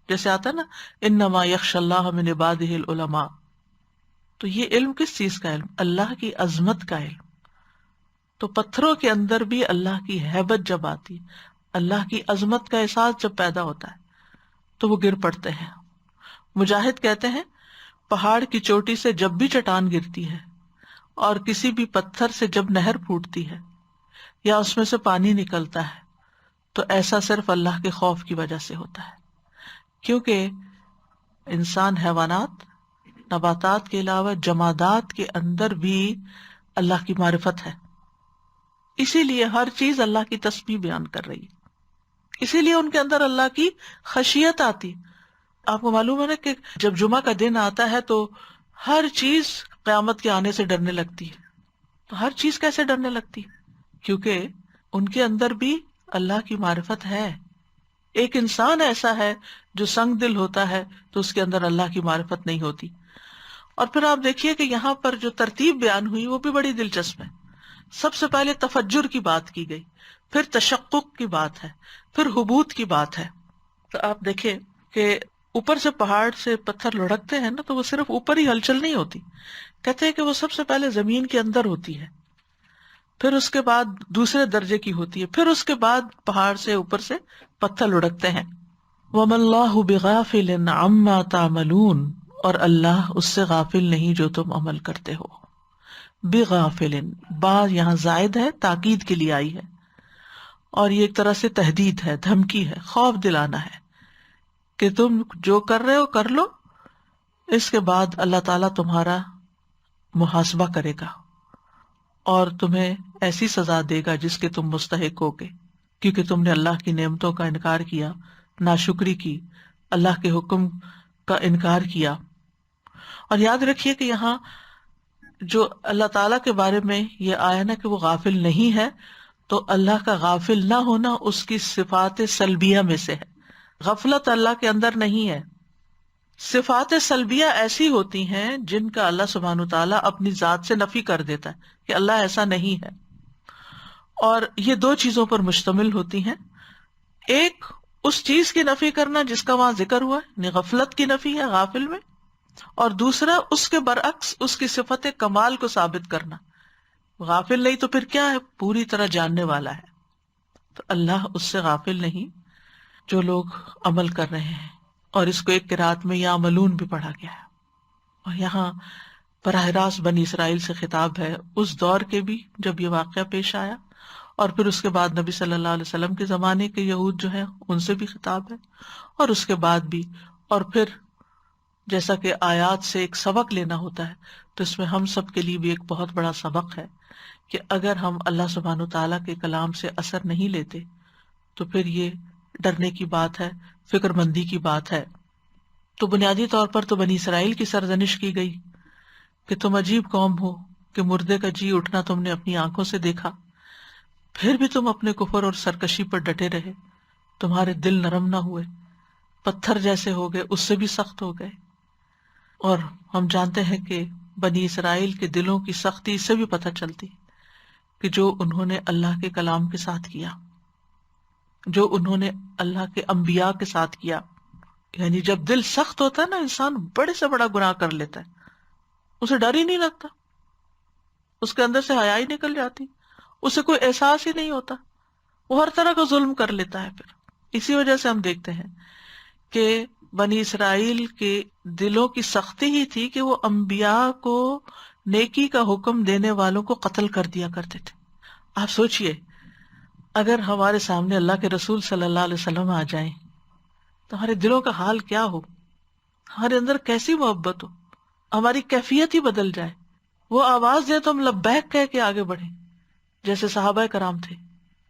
جیسے آتا ہے نا انما یخشی اللہ من عبادہ العلماء. تو یہ علم کس چیز کا علم؟ اللہ کی عظمت کا علم. تو پتھروں کے اندر بھی اللہ کی ہیبت جب آتی، اللہ کی عظمت کا احساس جب پیدا ہوتا ہے تو وہ گر پڑتے ہیں. مجاہد کہتے ہیں پہاڑ کی چوٹی سے جب بھی چٹان گرتی ہے اور کسی بھی پتھر سے جب نہر پھوٹتی ہے یا اس میں سے پانی نکلتا ہے تو ایسا صرف اللہ کے خوف کی وجہ سے ہوتا ہے، کیونکہ انسان، حیوانات، نباتات کے علاوہ جمادات کے اندر بھی اللہ کی معرفت ہے. اسی لیے ہر چیز اللہ کی تسبیح بیان کر رہی ہے، اسی لیے ان کے اندر اللہ کی خشیت آتی. آپ کو معلوم ہے نا کہ جب جمعہ کا دن آتا ہے تو ہر چیز قیامت کے آنے سے ڈرنے لگتی ہے. تو ہر چیز کیسے ڈرنے لگتی؟ کیونکہ ان کے اندر بھی اللہ کی معرفت ہے. ایک انسان ایسا ہے جو سنگ دل ہوتا ہے تو اس کے اندر اللہ کی معرفت نہیں ہوتی. اور پھر آپ دیکھیے کہ یہاں پر جو ترتیب بیان ہوئی وہ بھی بڑی دلچسپ ہے. سب سے پہلے تفجر کی بات کی گئی، پھر تشقق کی بات ہے، پھر حبوط کی بات ہے. تو آپ دیکھیں کہ اوپر سے پہاڑ سے پتھر لڑکتے ہیں نا تو وہ صرف اوپر ہی ہلچل نہیں ہوتی، کہتے ہیں کہ وہ سب سے پہلے زمین کے اندر ہوتی ہے، پھر اس کے بعد دوسرے درجے کی ہوتی ہے، پھر اس کے بعد پہاڑ سے اوپر سے پتھر لڑکتے ہیں. وَمَا اللَّهُ بِغَافِلٍ عَمَّا تَعْمَلُونَ، اور اللہ اس سے غافل نہیں جو تم عمل کرتے ہو. بِغَافِلٍ، با یہاں زائد ہے، تاکید کے لیے آئی ہے، اور یہ ایک طرح سے تہدید ہے، دھمکی ہے، خوف دلانا ہے کہ تم جو کر رہے ہو کر لو، اس کے بعد اللہ تعالیٰ تمہارا محاسبہ کرے گا اور تمہیں ایسی سزا دے گا جس کے تم مستحق ہوگے، کیونکہ تم نے اللہ کی نعمتوں کا انکار کیا، ناشکری کی، اللہ کے حکم کا انکار کیا. اور یاد رکھیے کہ یہاں جو اللہ تعالیٰ کے بارے میں یہ آیا نا کہ وہ غافل نہیں ہے، تو اللہ کا غافل نہ ہونا اس کی صفات سلبیہ میں سے ہے. غفلت اللہ کے اندر نہیں ہے. صفات سلبیہ ایسی ہوتی ہیں جن کا اللہ سبحانہ وتعالیٰ اپنی ذات سے نفی کر دیتا ہے کہ اللہ ایسا نہیں ہے، اور یہ دو چیزوں پر مشتمل ہوتی ہیں. ایک اس چیز کی نفی کرنا جس کا وہاں ذکر ہوا ہے، یعنی غفلت کی نفی ہے غافل میں، اور دوسرا اس کے برعکس اس کی صفت کمال کو ثابت کرنا. غافل نہیں تو پھر کیا ہے؟ پوری طرح جاننے والا ہے. تو اللہ اس سے غافل نہیں جو لوگ عمل کر رہے ہیں. اور اس کو ایک قرات میں یعملون بھی پڑھا گیا ہے، اور یہاں براہ راست بنی اسرائیل سے خطاب ہے، اس دور کے بھی جب یہ واقعہ پیش آیا، اور پھر اس کے بعد نبی صلی اللہ علیہ وسلم کے زمانے کے یہود جو ہیں ان سے بھی خطاب ہے، اور اس کے بعد بھی. اور پھر جیسا کہ آیات سے ایک سبق لینا ہوتا ہے تو اس میں ہم سب کے لیے بھی ایک بہت بڑا سبق ہے کہ اگر ہم اللہ سبحانہ تعالیٰ کے کلام سے اثر نہیں لیتے تو پھر یہ ڈرنے کی بات ہے، فکر مندی کی بات ہے. تو بنیادی طور پر تو بنی اسرائیل کی سرزنش کی گئی کہ تم عجیب قوم ہو کہ مردے کا جی اٹھنا تم نے اپنی آنکھوں سے دیکھا، پھر بھی تم اپنے کفر اور سرکشی پر ڈٹے رہے، تمہارے دل نرم نہ ہوئے، پتھر جیسے ہو گئے، اس سے بھی سخت ہو گئے. اور ہم جانتے ہیں کہ بنی اسرائیل کے دلوں کی سختی اس سے بھی پتہ چلتی کہ جو انہوں نے اللہ کے کلام کے ساتھ کیا، جو انہوں نے اللہ کے انبیاء کے ساتھ کیا. یعنی جب دل سخت ہوتا ہے نا، انسان بڑے سے بڑا گناہ کر لیتا ہے، اسے ڈر ہی نہیں لگتا، اس کے اندر سے حیا ہی نکل جاتی، اسے کوئی احساس ہی نہیں ہوتا، وہ ہر طرح کا ظلم کر لیتا ہے. پھر اسی وجہ سے ہم دیکھتے ہیں کہ بنی اسرائیل کے دلوں کی سختی ہی تھی کہ وہ انبیاء کو نیکی کا حکم دینے والوں کو قتل کر دیا کرتے تھے. آپ سوچئے اگر ہمارے سامنے اللہ کے رسول صلی اللہ علیہ وسلم آ جائیں تو ہمارے دلوں کا حال کیا ہو، ہمارے اندر کیسی محبت ہو، ہماری کیفیت ہی بدل جائے. وہ آواز دے تو ہم لبیک کہہ کے آگے بڑھیں جیسے صحابہ کرام تھے.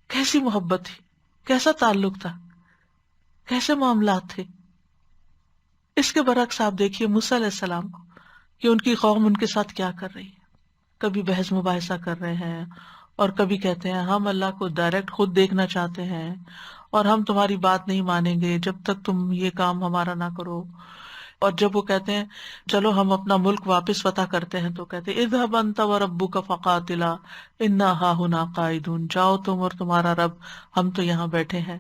کیسی محبت تھی، کیسا تعلق تھا، کیسے معاملات تھے. اس کے برعکس آپ دیکھیے موسیٰ علیہ السلام کو کہ ان کی قوم ان کے ساتھ کیا کر رہی ہے. کبھی بحث مباحثہ کر رہے ہیں، اور کبھی کہتے ہیں ہم اللہ کو ڈائریکٹ خود دیکھنا چاہتے ہیں اور ہم تمہاری بات نہیں مانیں گے جب تک تم یہ کام ہمارا نہ کرو. اور جب وہ کہتے ہیں چلو ہم اپنا ملک واپس فتح کرتے ہیں تو کہتے ہیں اذهب انت وربک فقاتلا انا ہاہنا قاعدون، جاؤ تم اور تمہارا رب، ہم تو یہاں بیٹھے ہیں،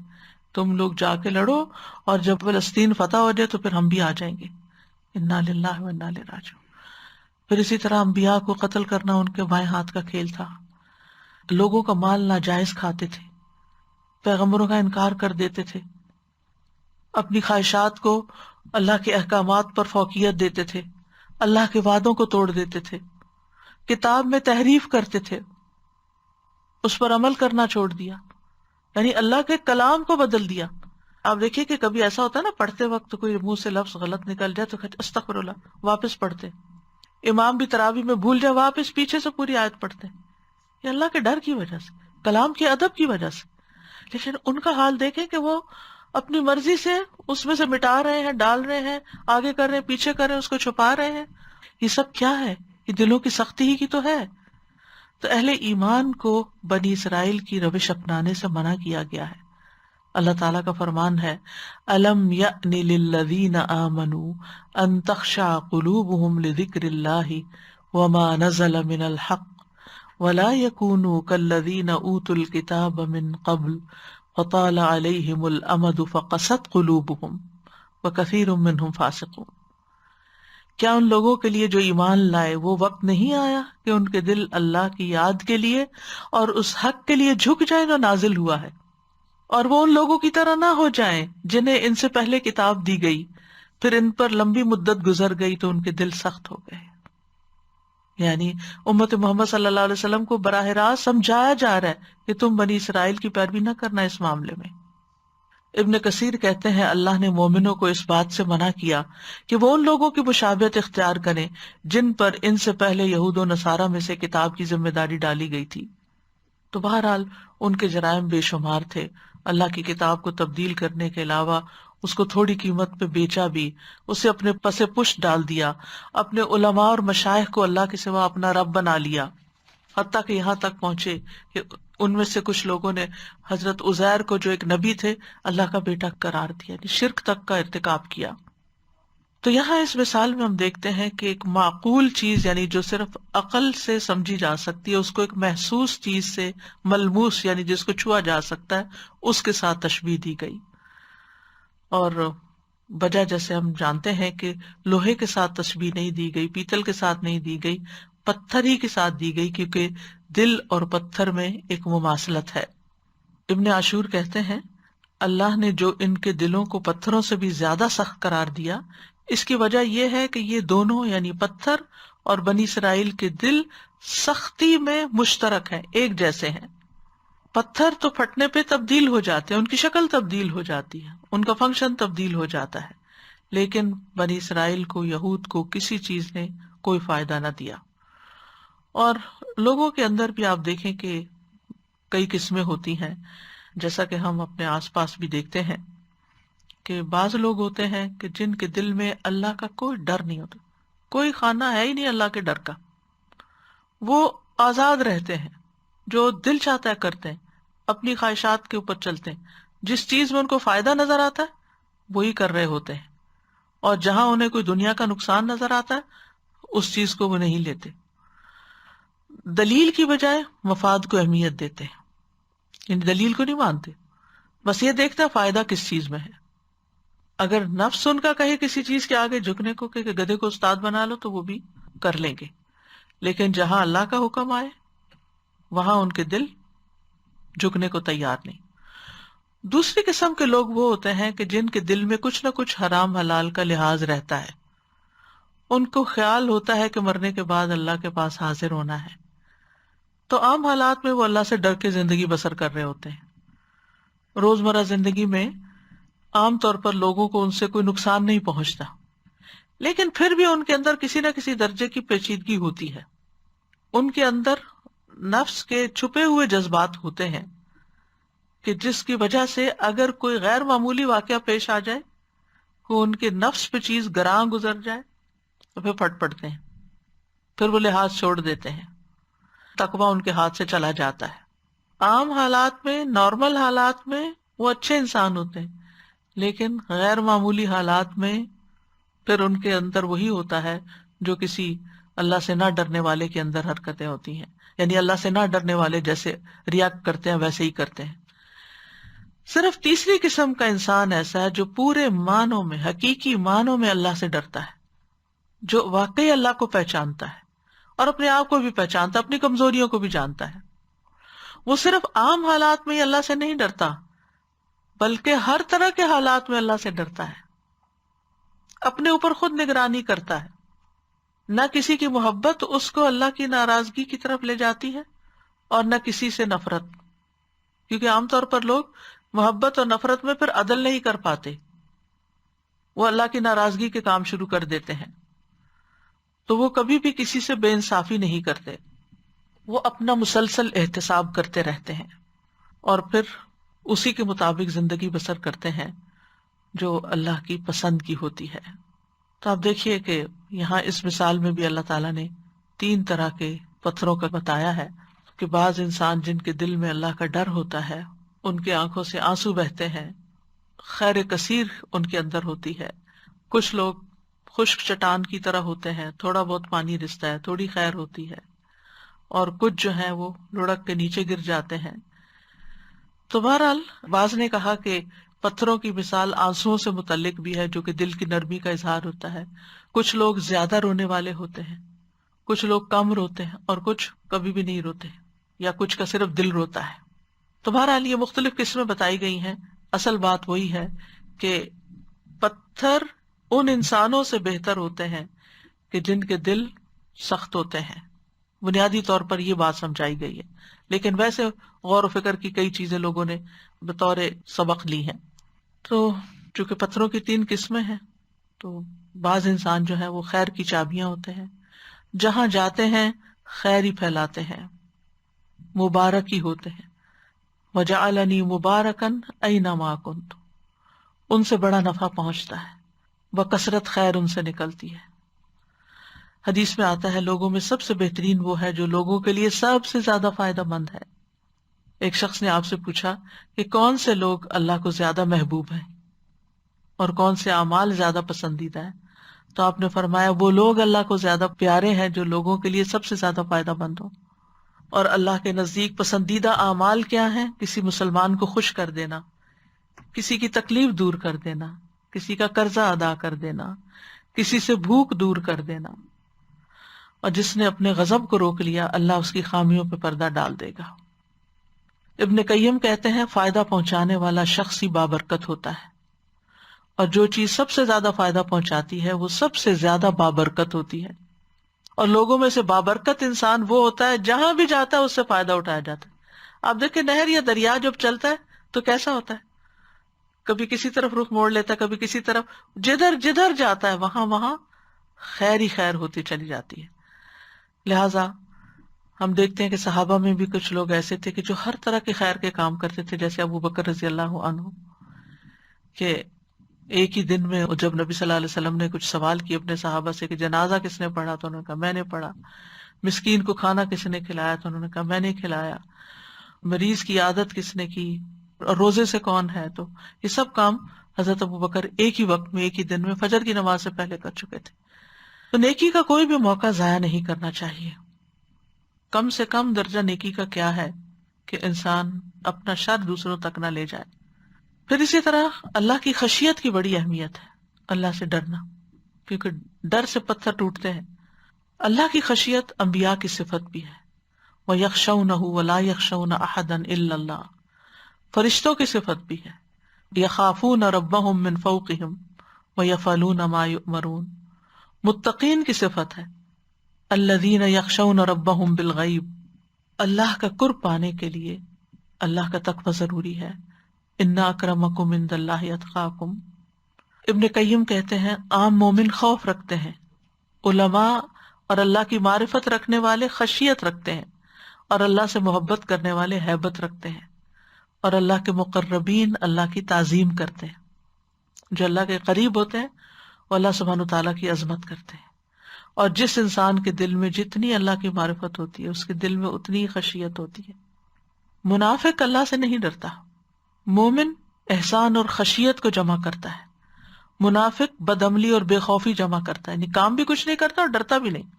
تم لوگ جا کے لڑو، اور جب فلسطین فتح ہو جائے تو پھر ہم بھی آ جائیں گے۔ انا للہ و انا الیہ راجعون۔ پھر اسی طرح انبیاء کو قتل کرنا ان کے بائیں ہاتھ کا کھیل تھا، لوگوں کا مال ناجائز کھاتے تھے، پیغمبروں کا انکار کر دیتے تھے، اپنی خواہشات کو اللہ کے احکامات پر فوقیت دیتے تھے، اللہ کے وعدوں کو توڑ دیتے تھے، کتاب میں تحریف کرتے تھے، اس پر عمل کرنا چھوڑ دیا، یعنی اللہ کے کلام کو بدل دیا۔ آپ دیکھیے کہ کبھی ایسا ہوتا ہے نا، پڑھتے وقت کوئی منہ سے لفظ غلط نکل جائے تو کہتے استغفر اللہ، واپس پڑھتے۔ امام بھی تراویح میں بھول جائے، واپس پیچھے سے پوری آیت پڑھتے، یہ اللہ کے ڈر کی وجہ سے، کلام کے ادب کی وجہ سے۔ لیکن ان کا حال دیکھیں کہ وہ اپنی مرضی سے اس میں سے مٹا رہے ہیں، ڈال رہے ہیں، آگے کر رہے ہیں، پیچھے کر رہے ہیں، اس کو چھپا رہے ہیں۔ یہ سب کیا ہے؟ یہ دلوں کی سختی ہی کی تو ہے۔ تو اہل ایمان کو بنی اسرائیل کی روش اپنانے سے منع کیا گیا ہے۔ اللہ تعالیٰ کا فرمان ہے أَلَمْ يَأْنِ لِلَّذِينَ آمَنُوا أَن تَخْشَعَ قُلُوبُهُمْ لِذِكْرِ اللَّهِ وَمَا نَزَلَ مِنَ الْحَقِّ وَلَا يَكُونُوا كَالَّذِينَ أُوتُوا الْكِتَابَ مِن قَبْلُ فَطَالَ عَلَيْهِمُ الْأَمَدُ فَقَسَتْ قُلُوبُهُمْ وَكَثِيرٌ مِّنْهُمْ فَاسِقُونَ۔ کیا ان لوگوں کے لیے جو ایمان لائے وہ وقت نہیں آیا کہ ان کے دل اللہ کی یاد کے لیے اور اس حق کے لیے جھک جائیں جو نازل ہوا ہے، اور وہ ان لوگوں کی طرح نہ ہو جائیں جنہیں ان سے پہلے کتاب دی گئی، پھر ان پر لمبی مدت گزر گئی تو ان کے دل سخت ہو گئے۔ یعنی امت محمد صلی اللہ علیہ وسلم کو براہ راست سمجھایا جا رہا ہے کہ تم بنی اسرائیل کی پیروی نہ کرنا اس معاملے میں۔ ابن کثیر کہتے ہیں اللہ نے مومنوں کو اس بات سے منع کیا کہ وہ ان لوگوں کی مشابہت اختیار کریں جن پر ان سے پہلے یہود و نصارہ میں سے کتاب کی ذمہ داری ڈالی گئی تھی۔ تو بہرحال ان کے جرائم بے شمار تھے، اللہ کی کتاب کو تبدیل کرنے کے علاوہ اس کو تھوڑی قیمت پہ بیچا بھی، اسے اپنے پس پشت ڈال دیا، اپنے علماء اور مشائخ کو اللہ کے سوا اپنا رب بنا لیا، حتیٰ کہ یہاں تک پہنچے کہ ان میں سے کچھ لوگوں نے حضرت عزیر کو جو ایک نبی تھے اللہ کا بیٹا قرار دیا، یعنی شرک تک کا ارتکاب کیا۔ تو یہاں اس مثال میں ہم دیکھتے ہیں کہ ایک معقول چیز، یعنی جو صرف عقل سے سمجھی جا سکتی ہے، اس کو ایک محسوس چیز سے، ملموس یعنی جس کو چھوا جا سکتا ہے، اس کے ساتھ تشبیہ دی گئی۔ اور وجہ جیسے ہم جانتے ہیں کہ لوہے کے ساتھ تشبیہ نہیں دی گئی، پیتل کے ساتھ نہیں دی گئی، پتھر ہی کے ساتھ دی گئی، کیونکہ دل اور پتھر میں ایک مماثلت ہے۔ ابن عاشور کہتے ہیں اللہ نے جو ان کے دلوں کو پتھروں سے بھی زیادہ سخت قرار دیا، اس کی وجہ یہ ہے کہ یہ دونوں یعنی پتھر اور بنی اسرائیل کے دل سختی میں مشترک ہیں، ایک جیسے ہیں۔ پتھر تو پھٹنے پہ تبدیل ہو جاتے ہیں، ان کی شکل تبدیل ہو جاتی ہے، ان کا فنکشن تبدیل ہو جاتا ہے، لیکن بنی اسرائیل کو، یہود کو کسی چیز نے کوئی فائدہ نہ دیا۔ اور لوگوں کے اندر بھی آپ دیکھیں کہ کئی قسمیں ہوتی ہیں، جیسا کہ ہم اپنے آس پاس بھی دیکھتے ہیں کہ بعض لوگ ہوتے ہیں کہ جن کے دل میں اللہ کا کوئی ڈر نہیں ہوتا، کوئی خانہ ہے ہی نہیں اللہ کے ڈر کا، وہ آزاد رہتے ہیں، جو دل چاہتا ہے کرتے ہیں، اپنی خواہشات کے اوپر چلتے ہیں، جس چیز میں ان کو فائدہ نظر آتا ہے وہی کر رہے ہوتے ہیں، اور جہاں انہیں کوئی دنیا کا نقصان نظر آتا ہے اس چیز کو وہ نہیں لیتے، دلیل کی بجائے مفاد کو اہمیت دیتے ہیں، یعنی دلیل کو نہیں مانتے، بس یہ دیکھتا ہے فائدہ کس چیز میں ہے۔ اگر نفس ان کا کہے کسی چیز کے آگے جھکنے کو کہ گدھے کو استاد بنا لو تو وہ بھی کر لیں گے، لیکن جہاں اللہ کا حکم آئے وہاں ان کے دل جھکنے کو تیار نہیں۔ دوسری قسم کے لوگ وہ ہوتے ہیں کہ جن کے دل میں کچھ نہ کچھ حرام حلال کا لحاظ رہتا ہے، ان کو خیال ہوتا ہے کہ مرنے کے بعد اللہ کے پاس حاضر ہونا ہے، تو عام حالات میں وہ اللہ سے ڈر کے زندگی بسر کر رہے ہوتے ہیں۔ روزمرہ زندگی میں عام طور پر لوگوں کو ان سے کوئی نقصان نہیں پہنچتا، لیکن پھر بھی ان کے اندر کسی نہ کسی درجے کی پیچیدگی ہوتی ہے، ان کے اندر نفس کے چھپے ہوئے جذبات ہوتے ہیں کہ جس کی وجہ سے اگر کوئی غیر معمولی واقعہ پیش آ جائے، کوئی ان کے نفس پہ چیز گراں گزر جائے تو پھر پھٹ پڑتے ہیں، پھر وہ لحاظ چھوڑ دیتے ہیں، تقویٰ ان کے ہاتھ سے چلا جاتا ہے۔ عام حالات میں، نارمل حالات میں وہ اچھے انسان ہوتے ہیں، لیکن غیر معمولی حالات میں پھر ان کے اندر وہی ہوتا ہے جو کسی اللہ سے نہ ڈرنے والے کے اندر حرکتیں ہوتی ہیں، یعنی اللہ سے نہ ڈرنے والے جیسے ریا کرتے ہیں ویسے ہی کرتے ہیں۔ صرف تیسری قسم کا انسان ایسا ہے جو پورے معنوں میں، حقیقی معنوں میں اللہ سے ڈرتا ہے، جو واقعی اللہ کو پہچانتا ہے اور اپنے آپ کو بھی پہچانتا ہے، اپنی کمزوریوں کو بھی جانتا ہے۔ وہ صرف عام حالات میں ہی اللہ سے نہیں ڈرتا، بلکہ ہر طرح کے حالات میں اللہ سے ڈرتا ہے، اپنے اوپر خود نگرانی کرتا ہے۔ نہ کسی کی محبت اس کو اللہ کی ناراضگی کی طرف لے جاتی ہے اور نہ کسی سے نفرت، کیونکہ عام طور پر لوگ محبت اور نفرت میں پھر عدل نہیں کر پاتے، وہ اللہ کی ناراضگی کے کام شروع کر دیتے ہیں، تو وہ کبھی بھی کسی سے بے انصافی نہیں کرتے، وہ اپنا مسلسل احتساب کرتے رہتے ہیں اور پھر اسی کے مطابق زندگی بسر کرتے ہیں جو اللہ کی پسند کی ہوتی ہے۔ تو آپ دیکھیے کہ یہاں اس مثال میں بھی اللہ تعالیٰ نے 3 طرح کے پتھروں کا بتایا ہے کہ بعض انسان جن کے دل میں اللہ کا ڈر ہوتا ہے ان کے آنکھوں سے آنسو بہتے ہیں، خیر کثیر ان کے اندر ہوتی ہے۔ کچھ لوگ خشک چٹان کی طرح ہوتے ہیں، تھوڑا بہت پانی رستا ہے، تھوڑی خیر ہوتی ہے، اور کچھ جو ہیں وہ لڑک کے نیچے گر جاتے ہیں۔ تو بہرحال بعض نے کہا کہ پتھروں کی مثال آنسوؤں سے متعلق بھی ہے جو کہ دل کی نرمی کا اظہار ہوتا ہے۔ کچھ لوگ زیادہ رونے والے ہوتے ہیں، کچھ لوگ کم روتے ہیں اور کچھ کبھی بھی نہیں روتے، یا کچھ کا صرف دل روتا ہے۔ تو بہرحال یہ مختلف قسمیں بتائی گئی ہیں۔ اصل بات وہی ہے کہ پتھر ان انسانوں سے بہتر ہوتے ہیں کہ جن کے دل سخت ہوتے ہیں، بنیادی طور پر یہ بات سمجھائی گئی ہے، لیکن ویسے غور و فکر کی کئی چیزیں لوگوں نے بطور سبق لی ہیں۔ تو چونکہ پتھروں کی 3 قسمیں ہیں، تو بعض انسان جو ہے وہ خیر کی چابیاں ہوتے ہیں، جہاں جاتے ہیں خیر ہی پھیلاتے ہیں، مبارک ہی ہوتے ہیں۔ وَجَعَلَنِي مُبَارَكًا أَيْنَمَا كُنتُ، ان سے بڑا نفع پہنچتا ہے، بکثرت خیر ان سے نکلتی ہے۔ حدیث میں آتا ہے لوگوں میں سب سے بہترین وہ ہے جو لوگوں کے لیے سب سے زیادہ فائدہ مند ہے۔ ایک شخص نے آپ سے پوچھا کہ کون سے لوگ اللہ کو زیادہ محبوب ہیں اور کون سے اعمال زیادہ پسندیدہ ہیں، تو آپ نے فرمایا وہ لوگ اللہ کو زیادہ پیارے ہیں جو لوگوں کے لیے سب سے زیادہ فائدہ مند ہوں۔ اور اللہ کے نزدیک پسندیدہ اعمال کیا ہیں؟ کسی مسلمان کو خوش کر دینا، کسی کی تکلیف دور کر دینا، کسی کا قرضہ ادا کر دینا، کسی سے بھوک دور کر دینا، اور جس نے اپنے غضب کو روک لیا اللہ اس کی خامیوں پہ پردہ ڈال دے گا۔ ابن قیم کہتے ہیں فائدہ پہنچانے والا شخص ہی بابرکت ہوتا ہے، اور جو چیز سب سے زیادہ فائدہ پہنچاتی ہے وہ سب سے زیادہ بابرکت ہوتی ہے۔ اور لوگوں میں سے بابرکت انسان وہ ہوتا ہے جہاں بھی جاتا ہے اس سے فائدہ اٹھایا جاتا ہے۔ آپ دیکھیں نہر یا دریا جب چلتا ہے تو کیسا ہوتا ہے، کبھی کسی طرف رخ موڑ لیتا ہے، کبھی کسی طرف، جدھر جدھر جاتا ہے وہاں خیر ہی خیر ہوتی چلی جاتی ہے۔ لہذا ہم دیکھتے ہیں کہ صحابہ میں بھی کچھ لوگ ایسے تھے کہ جو ہر طرح کے خیر کے کام کرتے تھے، جیسے ابو بکر رضی اللہ عنہ، کہ ایک ہی دن میں جب نبی صلی اللہ علیہ وسلم نے کچھ سوال کیے اپنے صحابہ سے کہ جنازہ کس نے پڑھا، تو انہوں نے کہا میں نے پڑھا، مسکین کو کھانا کس نے کھلایا، تو انہوں نے کہا میں نے کھلایا، مریض کی عادت کس نے کی، اور روزے سے کون ہے، تو یہ سب کام حضرت ابو بکر ایک ہی وقت میں ایک ہی دن میں فجر کی نماز سے پہلے کر چکے تھے۔ تو نیکی کا کوئی بھی موقع ضائع نہیں کرنا چاہیے۔ کم سے کم درجہ نیکی کا کیا ہے کہ انسان اپنا شر دوسروں تک نہ لے جائے۔ پھر اسی طرح اللہ کی خشیت کی بڑی اہمیت ہے، اللہ سے ڈرنا، کیونکہ ڈر سے پتھر ٹوٹتے ہیں۔ اللہ کی خشیت انبیاء کی صفت بھی ہے، وَيَخْشَوْنَهُ وَلَا يَخْشَوْنَ أَحَدًا إِلَّا اللَّهُ، فرشتوں کی صفت بھی ہے، يَخَافُونَ رَبَّهُم مِّن فَوْقِهِمْ وَيَفْعَلُونَ مَا يُؤْمَرُونَ، متقین کی صفت ہے، الَّذِينَ يَخْشَوْنَ رَبَّهُم بِالْغَيْبِ، اللہ کا قرب پانے کے لیے اللہ کا تقوی ضروری ہے۔ اِنَّ أَكْرَمَكُمْ عِندَ اللَّهِ أَتْقَاكُمْ، ابن قیم کہتے ہیں عام مومن خوف رکھتے ہیں، علماء اور اللہ کی معرفت رکھنے والے خشیت رکھتے ہیں، اور اللہ سے محبت کرنے والے ہیبت رکھتے ہیں، اور اللہ کے مقربین اللہ کی تعظیم کرتے ہیں۔ جو اللہ کے قریب ہوتے ہیں وہ اللہ سبحانہ وتعالیٰ کی عظمت کرتے ہیں، اور جس انسان کے دل میں جتنی اللہ کی معرفت ہوتی ہے اس کے دل میں اتنی ہی خشیت ہوتی ہے۔ منافق اللہ سے نہیں ڈرتا، مومن احسان اور خشیت کو جمع کرتا ہے، منافق بدعملی اور بے خوفی جمع کرتا ہے، یعنی کام بھی کچھ نہیں کرتا اور ڈرتا بھی نہیں۔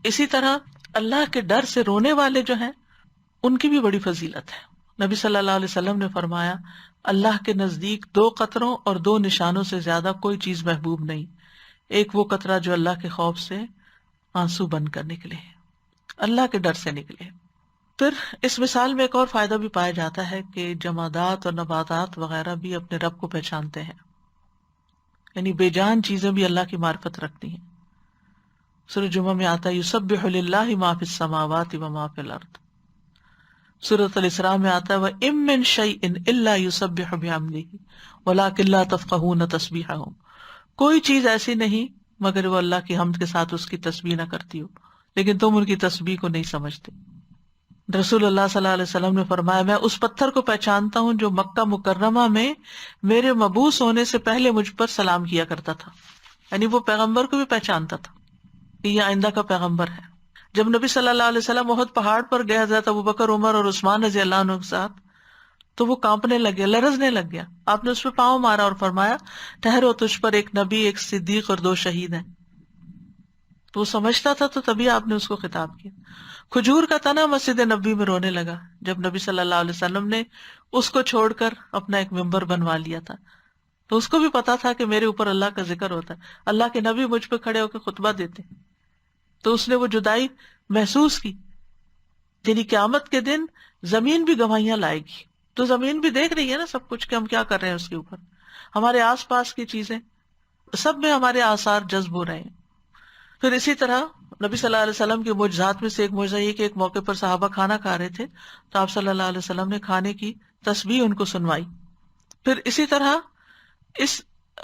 اسی طرح اللہ کے ڈر سے رونے والے جو ہیں ان کی بھی بڑی فضیلت ہے۔ نبی صلی اللہ علیہ وسلم نے فرمایا، اللہ کے نزدیک 2 قطروں اور 2 نشانوں سے زیادہ کوئی چیز محبوب نہیں۔ ایک وہ قطرہ جو اللہ کے خوف سے آنسو بن کر نکلے، اللہ کے ڈر سے نکلے۔ پھر اس مثال میں ایک اور فائدہ بھی پایا جاتا ہے کہ جمادات اور نباتات وغیرہ بھی اپنے رب کو پہچانتے ہیں، یعنی بے جان چیزیں بھی اللہ کی معرفت رکھتی ہیں۔ سورۃ جمعہ میں آتا ہے یسبح للہ ما فی السماوات و ما فی الارض۔ سورۃ الاسراء میں آتا ہے وَإِن مِّن شَيْءٍ إِلَّا يُسَبِّحُ بِحَمْدِهِ وَلَٰكِن لَّا تَفْقَهُونَ تَسْبِيحَهُم، کوئی چیز ایسی نہیں مگر وہ اللہ کی حمد کے ساتھ اس کی تسبیح نہ کرتی ہو، لیکن تم ان کی تسبیح کو نہیں سمجھتے۔ رسول اللہ صلی اللہ علیہ وسلم نے فرمایا، میں اس پتھر کو پہچانتا ہوں جو مکہ مکرمہ میں میرے مبعوث ہونے سے پہلے مجھ پر سلام کیا کرتا تھا، یعنی وہ پیغمبر کو بھی پہچانتا تھا کہ یہ آئندہ کا پیغمبر ہے۔ جب نبی صلی اللہ علیہ وسلم احد پہاڑ پر گئے حضرت ابوبکر، عمر اور عثمان رضی اللہ عنہ کے ساتھ، تو وہ کانپنے لگ گیا، لرزنے لگ گیا۔ آپ نے اس پہ پاؤں مارا اور فرمایا، ٹھہرو، تجھ پر ایک نبی، ایک صدیق اور 2 شہید ہیں۔ تو وہ سمجھتا تھا، تو تبھی آپ نے اس کو خطاب کیا۔ کھجور کا تنا مسجد نبی میں رونے لگا جب نبی صلی اللہ علیہ وسلم نے اس کو چھوڑ کر اپنا ایک ممبر بنوا لیا تھا، تو اس کو بھی پتا تھا کہ میرے اوپر اللہ کا ذکر ہوتا ہے، اللہ کے نبی مجھ پہ کھڑے ہو کے خطبہ دیتے، تو اس نے وہ جدائی محسوس کی۔ یعنی قیامت کے دن زمین بھی گواہیاں لائے گی، تو زمین بھی دیکھ رہی ہے نا سب کچھ کہ ہم کیا کر رہے ہیں، اس کے اوپر ہمارے آس پاس کی چیزیں سب میں ہمارے آثار جذب ہو رہے ہیں۔ پھر اسی طرح نبی صلی اللہ علیہ وسلم کے معجزات میں سے ایک معجزہ یہ کہ ایک موقع پر صحابہ کھانا کھا رہے تھے تو آپ صلی اللہ علیہ وسلم نے کھانے کی تسبیح ان کو سنوائی۔ پھر اسی طرح اس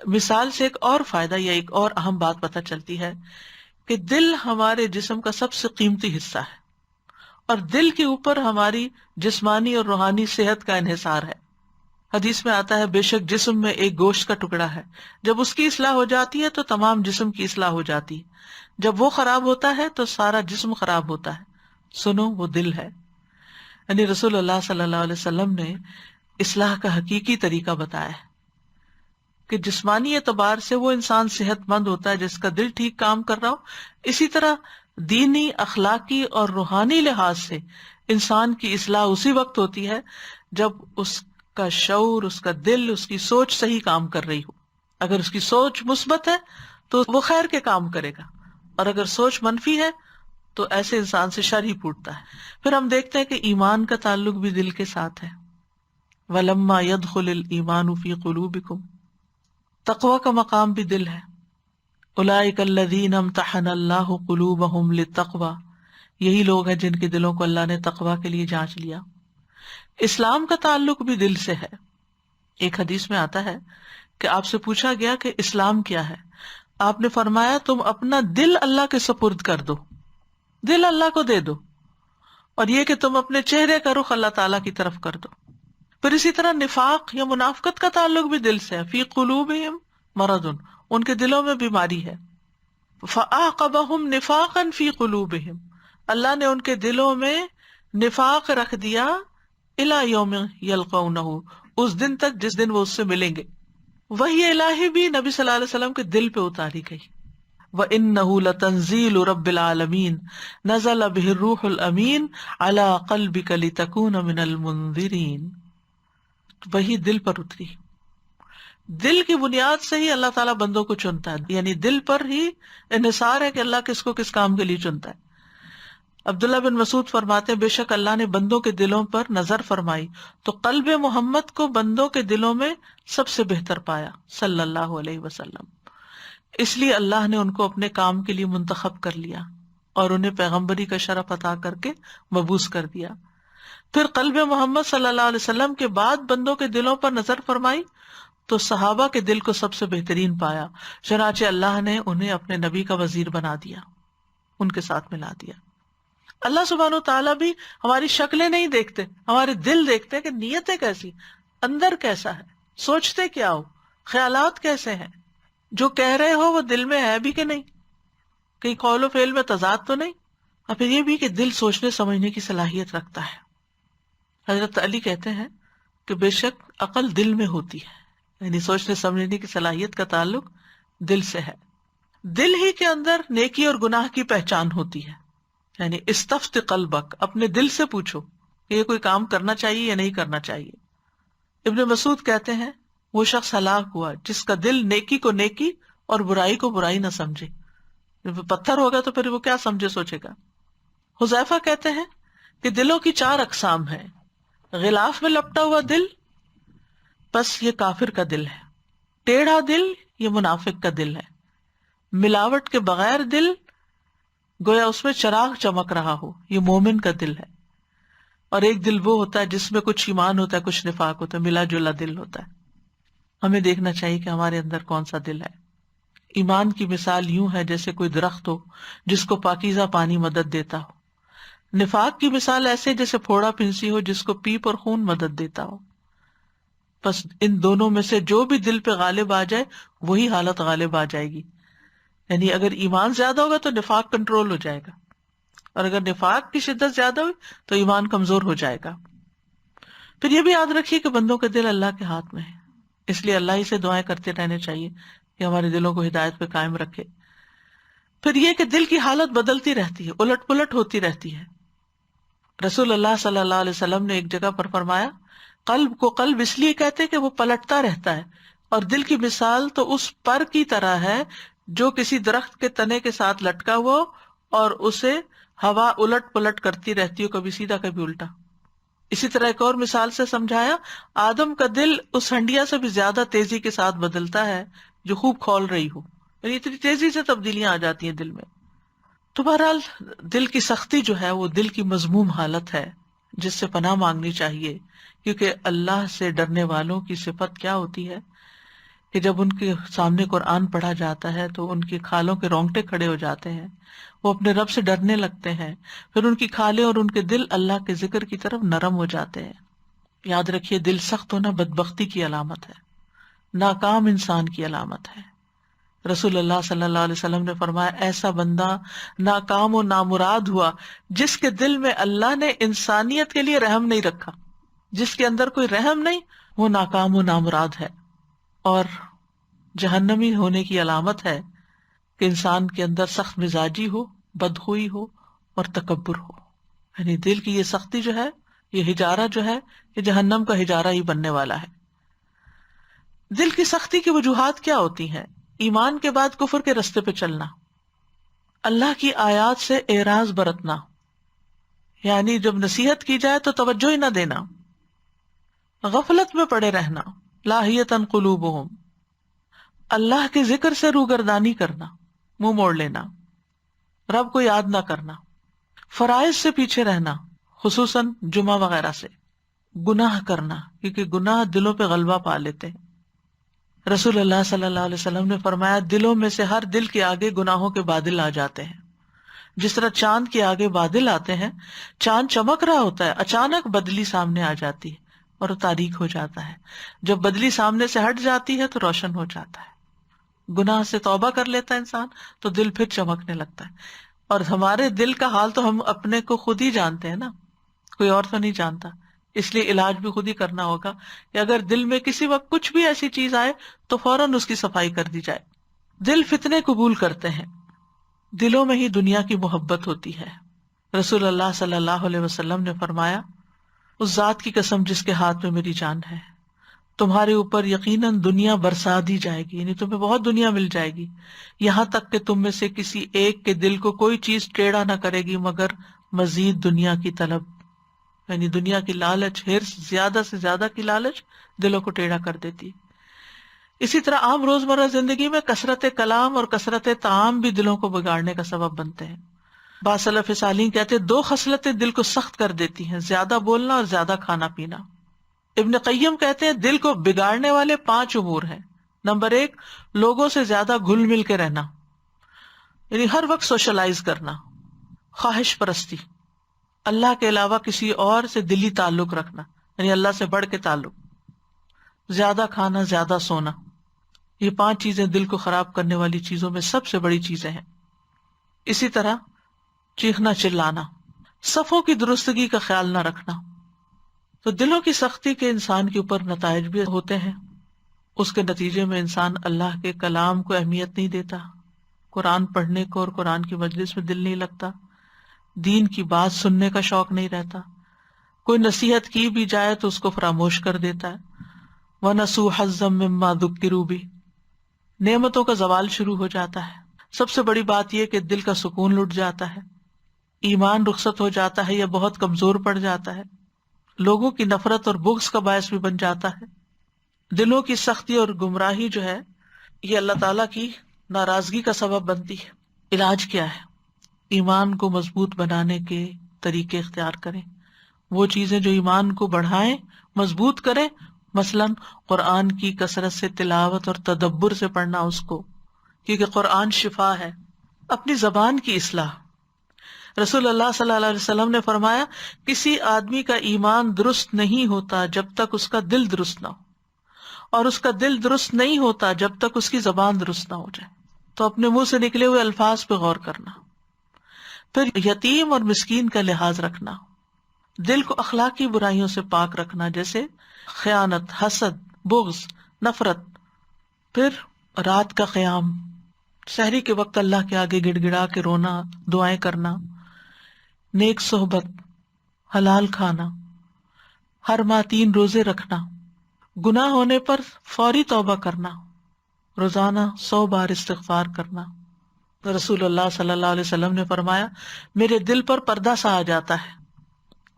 مثال سے ایک اور فائدہ یا ایک اور اہم بات پتہ چلتی ہے کہ دل ہمارے جسم کا سب سے قیمتی حصہ ہے، اور دل کے اوپر ہماری جسمانی اور روحانی صحت کا انحصار ہے۔ حدیث میں آتا ہے، بے شک جسم میں ایک گوشت کا ٹکڑا ہے، جب اس کی اصلاح ہو جاتی ہے تو تمام جسم کی اصلاح ہو جاتی ہے، جب وہ خراب ہوتا ہے تو سارا جسم خراب ہوتا ہے، سنو وہ دل ہے۔ یعنی رسول اللہ صلی اللہ علیہ وسلم نے اصلاح کا حقیقی طریقہ بتایا ہے کہ جسمانی اعتبار سے وہ انسان صحت مند ہوتا ہے جس کا دل ٹھیک کام کر رہا ہو، اسی طرح دینی، اخلاقی اور روحانی لحاظ سے انسان کی اصلاح اسی وقت ہوتی ہے جب اس کا شعور، اس کا دل، اس کی سوچ صحیح کام کر رہی ہو۔ اگر اس کی سوچ مثبت ہے تو وہ خیر کے کام کرے گا، اور اگر سوچ منفی ہے تو ایسے انسان سے شر ہی پھوٹتا ہے۔ پھر ہم دیکھتے ہیں کہ ایمان کا تعلق بھی دل کے ساتھ ہے۔ وَلَمَّا يَدْخُلِ الْإِيمَانُ فِي قُلُوبِكُمْ، تقوی کا مقام بھی دل ہے۔ أُولَٰئِكَ الَّذِينَ امْتَحَنَ اللَّهُ قُلُوبَهُمْ لِلتَّقْوَىٰ، یہی لوگ ہیں جن کے دلوں کو اللہ نے تقوی کے لیے جانچ لیا۔ اسلام کا تعلق بھی دل سے ہے۔ ایک حدیث میں آتا ہے کہ آپ سے پوچھا گیا کہ اسلام کیا ہے، آپ نے فرمایا تم اپنا دل اللہ کے سپرد کر دو، دل اللہ کو دے دو، اور یہ کہ تم اپنے چہرے کا رخ اللہ تعالیٰ کی طرف کر دو۔ پھر اسی طرح نفاق یا منافقت کا تعلق بھی دل سے ہے۔ فی قلوبہم مرض، ان کے دلوں میں بیماری ہے۔ فأعقبہم نفاقا فی قلوبہم، اللہ نے ان کے دلوں میں نفاق رکھ دیا الی یوم یلقونہ، اس دن تک جس دن وہ اس سے ملیں گے۔ وحی الہی بھی نبی صلی اللہ علیہ وسلم کے دل پہ اتاری گئی۔ وَإِنَّهُ لَتَنزِيلُ رَبِّ الْعَالَمِينَ نَزَلَ بِهِ الرُّوحُ الْأَمِينُ عَلَى قَلْبِكَ لِتَكُونَ مِنَ الْمُنذِرِينَ، وہی دل پر اتری۔ دل کی بنیاد سے ہی اللہ تعالیٰ بندوں کو چنتا ہے، یعنی دل پر ہی انحصار ہے کہ اللہ کس کو کس کام کے لیے چنتا ہے۔ عبداللہ بن مسعود فرماتے ہیں، بے شک اللہ نے بندوں کے دلوں پر نظر فرمائی تو قلب محمد کو بندوں کے دلوں میں سب سے بہتر پایا صلی اللہ علیہ وسلم، اس لیے اللہ نے ان کو اپنے کام کے لیے منتخب کر لیا اور انہیں پیغمبری کا شرف عطا کر کے مبعوث کر دیا۔ پھر قلب محمد صلی اللہ علیہ وسلم کے بعد بندوں کے دلوں پر نظر فرمائی تو صحابہ کے دل کو سب سے بہترین پایا، چنانچہ اللہ نے انہیں اپنے نبی کا وزیر بنا دیا، ان کے ساتھ ملا دیا۔ اللہ سبحانہ وتعالیٰ بھی ہماری شکلیں نہیں دیکھتے، ہمارے دل دیکھتے ہیں کہ نیتیں کیسی، اندر کیسا ہے، سوچتے کیا ہو، خیالات کیسے ہیں، جو کہہ رہے ہو وہ دل میں ہے بھی کہ نہیں، کہیں قول و فعل میں تضاد تو نہیں، اور پھر یہ بھی کہ دل سوچنے سمجھنے کی صلاحیت رکھتا ہے۔ حضرت علی کہتے ہیں کہ بے شک عقل دل میں ہوتی ہے، یعنی سوچنے سمجھنے کی صلاحیت کا تعلق دل سے ہے. دل ہی کے اندر نیکی اور گناہ کی پہچان ہوتی ہے. یعنی استفت قلبک، اپنے دل سے پوچھو کہ یہ کوئی کام کرنا چاہیے یا نہیں کرنا چاہیے. ابن مسعود کہتے ہیں وہ شخص ہلاک ہوا جس کا دل نیکی کو نیکی اور برائی کو برائی نہ سمجھے. جب وہ پتھر ہوگا تو پھر وہ کیا سمجھے سوچے گا. حذیفہ کہتے ہیں کہ دلوں کی 4 اقسام ہیں. غلاف میں لپٹا ہوا دل، بس یہ کافر کا دل ہے. ٹیڑھا دل، یہ منافق کا دل ہے. ملاوٹ کے بغیر دل، گویا اس میں چراغ چمک رہا ہو، یہ مومن کا دل ہے. اور ایک دل وہ ہوتا ہے جس میں کچھ ایمان ہوتا ہے کچھ نفاق ہوتا ہے، ملا جلا دل ہوتا ہے. ہمیں دیکھنا چاہیے کہ ہمارے اندر کون سا دل ہے. ایمان کی مثال یوں ہے جیسے کوئی درخت ہو جس کو پاکیزہ پانی مدد دیتا ہو. نفاق کی مثال ایسے جیسے پھوڑا پھنسی ہو جس کو پیپ اور خون مدد دیتا ہو. بس ان دونوں میں سے جو بھی دل پہ غالب آ جائے وہی حالت غالب آ جائے گی. یعنی اگر ایمان زیادہ ہوگا تو نفاق کنٹرول ہو جائے گا، اور اگر نفاق کی شدت زیادہ ہوئی تو ایمان کمزور ہو جائے گا. پھر یہ بھی یاد رکھیے کہ بندوں کے دل اللہ کے ہاتھ میں ہے، اس لیے اللہ ہی سے دعائیں کرتے رہنے چاہیے کہ ہمارے دلوں کو ہدایت پہ قائم رکھے. پھر یہ کہ دل کی حالت بدلتی رہتی ہے، الٹ پلٹ ہوتی رہتی ہے. رسول اللہ صلی اللہ علیہ وسلم نے ایک جگہ پر فرمایا قلب کو قلب اس لیے کہتے کہ وہ پلٹتا رہتا ہے، اور دل کی مثال تو اس پر کی طرح ہے جو کسی درخت کے تنے کے ساتھ لٹکا ہوا اور اسے ہوا الٹ پلٹ کرتی رہتی ہو، کبھی سیدھا کبھی الٹا. اسی طرح ایک اور مثال سے سمجھایا، آدم کا دل اس ہنڈیا سے بھی زیادہ تیزی کے ساتھ بدلتا ہے جو خوب کھول رہی ہو. یعنی اتنی تیزی سے تبدیلیاں آ جاتی ہیں دل میں. تو بہرحال دل کی سختی جو ہے وہ دل کی مذموم حالت ہے جس سے پناہ مانگنی چاہیے، کیونکہ اللہ سے ڈرنے والوں کی صفت کیا ہوتی ہے کہ جب ان کے سامنے قرآن پڑھا جاتا ہے تو ان کی کھالوں کے رونگٹے کھڑے ہو جاتے ہیں، وہ اپنے رب سے ڈرنے لگتے ہیں، پھر ان کی کھالیں اور ان کے دل اللہ کے ذکر کی طرف نرم ہو جاتے ہیں. یاد رکھیے دل سخت ہونا بدبختی کی علامت ہے، ناکام انسان کی علامت ہے. رسول اللہ صلی اللہ علیہ وسلم نے فرمایا ایسا بندہ ناکام و نامراد ہوا جس کے دل میں اللہ نے انسانیت کے لیے رحم نہیں رکھا. جس کے اندر کوئی رحم نہیں وہ ناکام و نامراد ہے. اور جہنمی ہونے کی علامت ہے کہ انسان کے اندر سخت مزاجی ہو، بدخوئی ہو اور تکبر ہو. یعنی دل کی یہ سختی جو ہے، یہ ہجارہ جو ہے، یہ جہنم کا ہجارہ ہی بننے والا ہے. دل کی سختی کی وجوہات کیا ہوتی ہیں؟ ایمان کے بعد کفر کے رستے پہ چلنا، اللہ کی آیات سے اعراض برتنا، یعنی جب نصیحت کی جائے تو توجہ ہی نہ دینا، غفلت میں پڑے رہنا، لاہیتاً قلوبہم، اللہ کے ذکر سے روگردانی کرنا، منہ موڑ لینا، رب کو یاد نہ کرنا، فرائض سے پیچھے رہنا خصوصاً جمعہ وغیرہ سے، گناہ کرنا کیونکہ گناہ دلوں پہ غلبہ پا لیتے ہیں. رسول اللہ صلی اللہ علیہ وسلم نے فرمایا دلوں میں سے ہر دل کے آگے گناہوں کے بادل آ جاتے ہیں. جس طرح چاند کے آگے بادل آتے ہیں، چاند چمک رہا ہوتا ہے، اچانک بدلی سامنے آ جاتی ہے اور وہ تاریک ہو جاتا ہے. جب بدلی سامنے سے ہٹ جاتی ہے تو روشن ہو جاتا ہے. گناہ سے توبہ کر لیتا ہے انسان تو دل پھر چمکنے لگتا ہے. اور ہمارے دل کا حال تو ہم اپنے کو خود ہی جانتے ہیں نا، کوئی اور تو نہیں جانتا. اس لیے علاج بھی خود ہی کرنا ہوگا کہ اگر دل میں کسی وقت کچھ بھی ایسی چیز آئے تو فوراً اس کی صفائی کر دی جائے. دل فتنے قبول کرتے ہیں، دلوں میں ہی دنیا کی محبت ہوتی ہے. رسول اللہ صلی اللہ علیہ وسلم نے فرمایا اس ذات کی قسم جس کے ہاتھ میں میری جان ہے، تمہارے اوپر یقیناً دنیا برسا دی جائے گی، یعنی تمہیں بہت دنیا مل جائے گی، یہاں تک کہ تم میں سے کسی ایک کے دل کو کوئی چیز ٹیڑھا نہ کرے گی مگر مزید دنیا کی طلب. یعنی دنیا کی لالچ، ہرس، زیادہ سے زیادہ کی لالچ دلوں کو ٹیڑھا کر دیتی. اسی طرح عام روزمرہ زندگی میں کثرت کلام اور کثرت طعام بھی دلوں کو بگاڑنے کا سبب بنتے ہیں. بعض سلف صالحین کہتے ہیں 2 خصلتیں دل کو سخت کر دیتی ہیں، زیادہ بولنا اور زیادہ کھانا پینا. ابن قیم کہتے ہیں دل کو بگاڑنے والے 5 امور ہیں. نمبر 1، لوگوں سے زیادہ گھل مل کے رہنا، یعنی ہر وقت سوشلائز کرنا. خواہش پرستی، اللہ کے علاوہ کسی اور سے دلی تعلق رکھنا، یعنی اللہ سے بڑھ کے تعلق. زیادہ کھانا، زیادہ سونا، یہ 5 چیزیں دل کو خراب کرنے والی چیزوں میں سب سے بڑی چیزیں ہیں. اسی طرح چیخنا چلانا، صفوں کی درستگی کا خیال نہ رکھنا. تو دلوں کی سختی کے انسان کے اوپر نتائج بھی ہوتے ہیں. اس کے نتیجے میں انسان اللہ کے کلام کو اہمیت نہیں دیتا، قرآن پڑھنے کو اور قرآن کی مجلس میں دل نہیں لگتا، دین کی بات سننے کا شوق نہیں رہتا، کوئی نصیحت کی بھی جائے تو اس کو فراموش کر دیتا ہے۔ وَنَسُوا حَظًّا مِّمَّا ذُكِّرُوا بِهِ، نعمتوں کا زوال شروع ہو جاتا ہے۔ سب سے بڑی بات یہ کہ دل کا سکون لٹ جاتا ہے، ایمان رخصت ہو جاتا ہے یا بہت کمزور پڑ جاتا ہے، لوگوں کی نفرت اور بغض کا باعث بھی بن جاتا ہے۔ دلوں کی سختی اور گمراہی جو ہے یہ اللہ تعالیٰ کی ناراضگی کا سبب بنتی ہے۔ علاج کیا ہے؟ ایمان کو مضبوط بنانے کے طریقے اختیار کریں، وہ چیزیں جو ایمان کو بڑھائیں، مضبوط کریں، مثلاً قرآن کی کثرت سے تلاوت اور تدبر سے پڑھنا اس کو، کیونکہ قرآن شفا ہے۔ اپنی زبان کی اصلاح، رسول اللہ صلی اللہ علیہ وسلم نے فرمایا کسی آدمی کا ایمان درست نہیں ہوتا جب تک اس کا دل درست نہ ہو، اور اس کا دل درست نہیں ہوتا جب تک اس کی زبان درست نہ ہو جائے۔ تو اپنے منہ سے نکلے ہوئے الفاظ پہ غور کرنا، پھر یتیم اور مسکین کا لحاظ رکھنا، دل کو اخلاقی برائیوں سے پاک رکھنا جیسے خیانت، حسد، بغض، نفرت، پھر رات کا قیام، سحری کے وقت اللہ کے آگے گڑ گڑا کے رونا، دعائیں کرنا، نیک صحبت، حلال کھانا، ہر ماہ 3 روزے رکھنا، گناہ ہونے پر فوری توبہ کرنا، روزانہ 100 بار استغفار کرنا۔ رسول اللہ صلی اللہ علیہ وسلم نے فرمایا میرے دل پر پردہ سا آ جاتا ہے،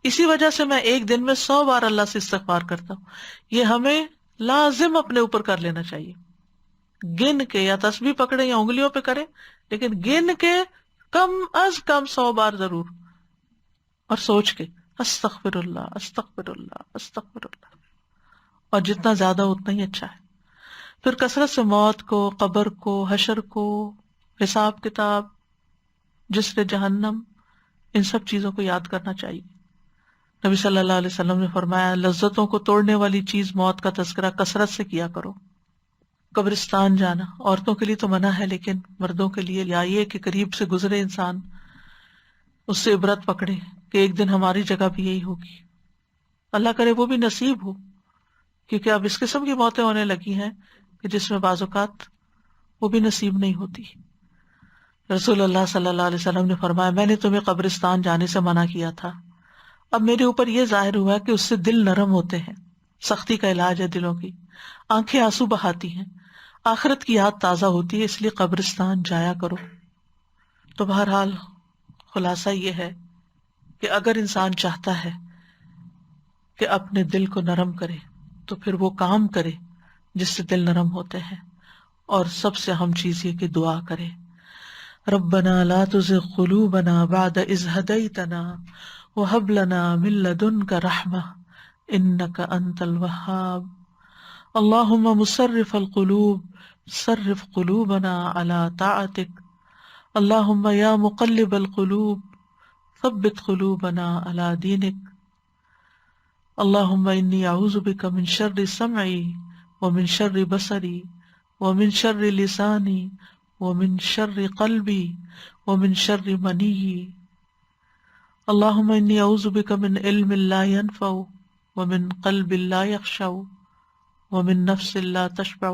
اسی وجہ سے میں ایک دن میں 100 بار اللہ سے استغفار کرتا ہوں۔ یہ ہمیں لازم اپنے اوپر کر لینا چاہیے، گن کے، یا تسبیح پکڑے یا انگلیوں پہ کرے، لیکن گن کے کم از کم 100 بار ضرور، اور سوچ کے استغفر اللہ استغفر اللہ استغفر اللہ، اور جتنا زیادہ اتنا ہی اچھا ہے۔ پھر کثرت سے موت کو، قبر کو، حشر کو، حساب کتاب، جسر جہنم، ان سب چیزوں کو یاد کرنا چاہیے۔ نبی صلی اللہ علیہ وسلم نے فرمایا لذتوں کو توڑنے والی چیز موت کا تذکرہ کثرت سے کیا کرو۔ قبرستان جانا عورتوں کے لیے تو منع ہے، لیکن مردوں کے لیے یہ کہ قریب سے گزرے انسان، اس سے عبرت پکڑے کہ ایک دن ہماری جگہ بھی یہی ہوگی، اللہ کرے وہ بھی نصیب ہو، کیونکہ اب اس قسم کی موتیں ہونے لگی ہیں کہ جس میں بعض اوقات وہ بھی نصیب نہیں ہوتی۔ رسول اللہ صلی اللہ علیہ وسلم نے فرمایا میں نے تمہیں قبرستان جانے سے منع کیا تھا، اب میرے اوپر یہ ظاہر ہوا کہ اس سے دل نرم ہوتے ہیں، سختی کا علاج ہے دلوں کی، آنکھیں آنسو بہاتی ہیں، آخرت کی یاد تازہ ہوتی ہے، اس لیے قبرستان جایا کرو۔ تو بہرحال خلاصہ یہ ہے کہ اگر انسان چاہتا ہے کہ اپنے دل کو نرم کرے تو پھر وہ کام کرے جس سے دل نرم ہوتے ہیں، اور سب سے اہم چیز یہ کہ دعا کرے، ربنا لا تزغ قلوبنا بعد اذ ہدیتنا وہب لنا من لدنک رحمہ انک انت الوہاب، اللہم مصرف القلوب صرف قلوبنا على طاعتک، اللہم یا مقلب القلوب ثبت قلوبنا على دینک، اللہم انی اعوذ بک من شر سمعی ومن شر بصری ومن شر لسانی ومن شر قلبی ومن شر منی، اللہم انی اعوذ بک من علم لا ينفع ومن قلب لا يخشع ومن نفس لا تشبع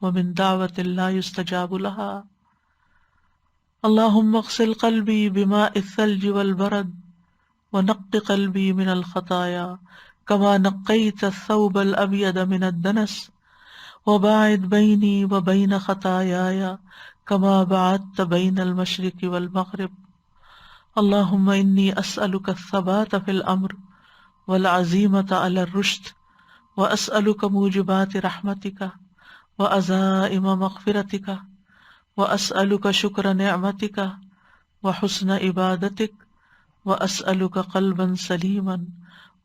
ومن دعوت لا يستجاب لها، اللہم اغسل قلبی بماء الثلج والبرد ونق قلبی من الخطایا كما نقیت الثوب الابیض من الدنس وباعد بینی وبین خطایایا كما بعدت بین المشرق والمغرب، اللہم انی اسألک الثبات فی الامر والعزیمة علی الرشد واسألک موجبات رحمتک وعزائم مغفرتک واسألک شکر نعمتک وحسن عبادتک واسألک قلبا سلیما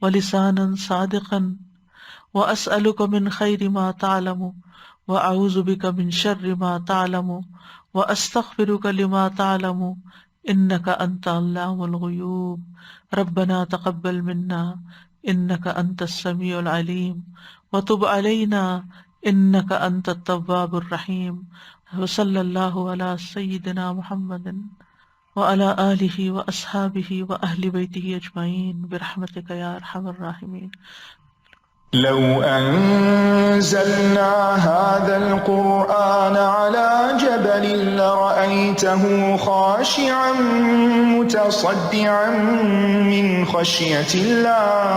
ولسانا صادقا واسألک من خیر ما تعلم واعوذ بک من شر ما تعلم واستغفرک لما تعلم انک انت علام الغیوب، ربنا تقبل منا انک انت السمیع العلیم وتب علینا انک انت التواب الرحیم، وصلی اللہ علی سیدنا محمد وعلی آلہ واصحابہ واہل بیتہ اجمعین برحمتک یا ارحم الراحمین۔ لو أنزلنا هذا القرآن على جبل لرأيته خاشعا متصدعا من خشية الله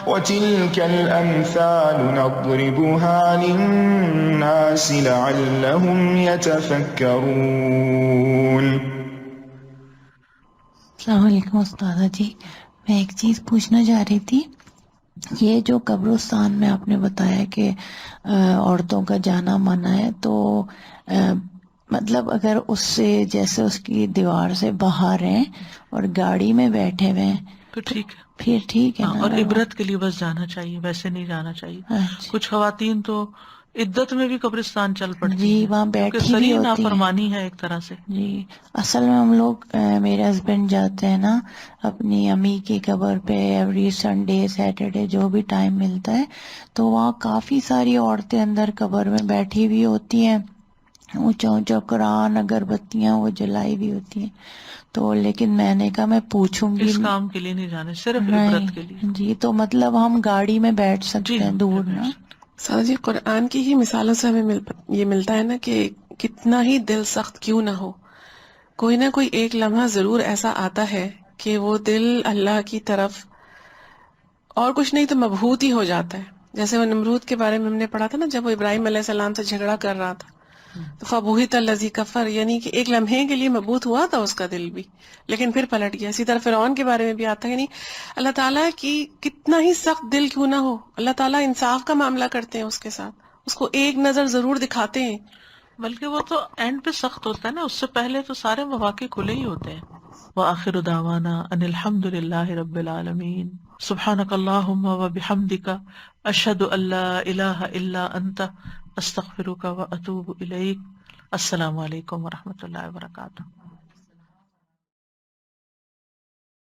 وتلك الأمثال نضربها للناس لعلهم يتفكرون. السلام علیکم استاذہ جی، میں ایک چیز پوچھنا چاہ رہی تھی. یہ جو قبرستان میں آپ نے بتایا کہ عورتوں کا جانا منع ہے، تو مطلب اگر اس سے جیسے اس کی دیوار سے باہر ہیں اور گاڑی میں بیٹھے ہوئے ہیں پھر ٹھیک ہے. پھر ٹھیک ہے نا؟ اور عبرت کے لیے بس جانا چاہیے، ویسے نہیں جانا چاہیے. اچھا. کچھ خواتین تو عدت میں بھی قبرستان چل پڑتی جی، ہیں وہاں کیونکہ بیٹھی بھی صریح ہوتی ہیں. نافرمانی ہے ایک طرح سے. جی اصل میں ہم لوگ میرے ہسبینڈ جاتے ہیں نا اپنی امی کی قبر پہ ایوری سنڈے سیٹرڈے جو بھی ٹائم ملتا ہے، تو وہاں کافی ساری عورتیں اندر قبر میں بیٹھی ہوئی ہوتی ہیں، اونچا اونچا قرآن اگربتیاں وہ جلائی ہوئی ہوتی ہیں. تو لیکن میں نے کہا میں پوچھوں گی. اس کام کے لیے نہیں جانے، صرف نہیں عبرت کے لیے. جی، تو مطلب ہم گاڑی میں بیٹھ سکتے ہیں دور نا؟ سادہ جی، قرآن کی ہی مثالوں سے ہمیں یہ ملتا ہے نا کہ کتنا ہی دل سخت کیوں نہ ہو، کوئی نہ کوئی ایک لمحہ ضرور ایسا آتا ہے کہ وہ دل اللہ کی طرف اور کچھ نہیں تو مبہوت ہی ہو جاتا ہے. جیسے وہ نمرود کے بارے میں ہم نے پڑھا تھا نا، جب وہ ابراہیم علیہ السلام سے جھگڑا کر رہا تھا تو فَبُہِتَ الَّذِي كَفَرَ، یعنی کہ ایک لمحے کے لیے مبہوت ہوا تھا اس کا دل بھی، لیکن پھر پلٹ گیا. اسی طرح فرعون کے بارے میں بھی آتا ہے، یعنی اللہ تعالیٰ کی کتنا ہی سخت دل کیوں نہ ہو، اللہ تعالیٰ انصاف کا معاملہ کرتے ہیں اس کے ساتھ، اس کو ایک نظر ضرور دکھاتے ہیں. بلکہ وہ تو اینڈ پہ سخت ہوتا ہے نا، اس سے پہلے تو سارے مواقع کھلے ہی ہوتے ہیں. وآخر دعوانا ان الحمد للہ رب العالمین. سبحانک اللہم وبحمدک اشہد ان لا الہ الا انت استغفرک واتوب الیک. السلام علیکم ورحمۃ اللہ وبرکاتہ.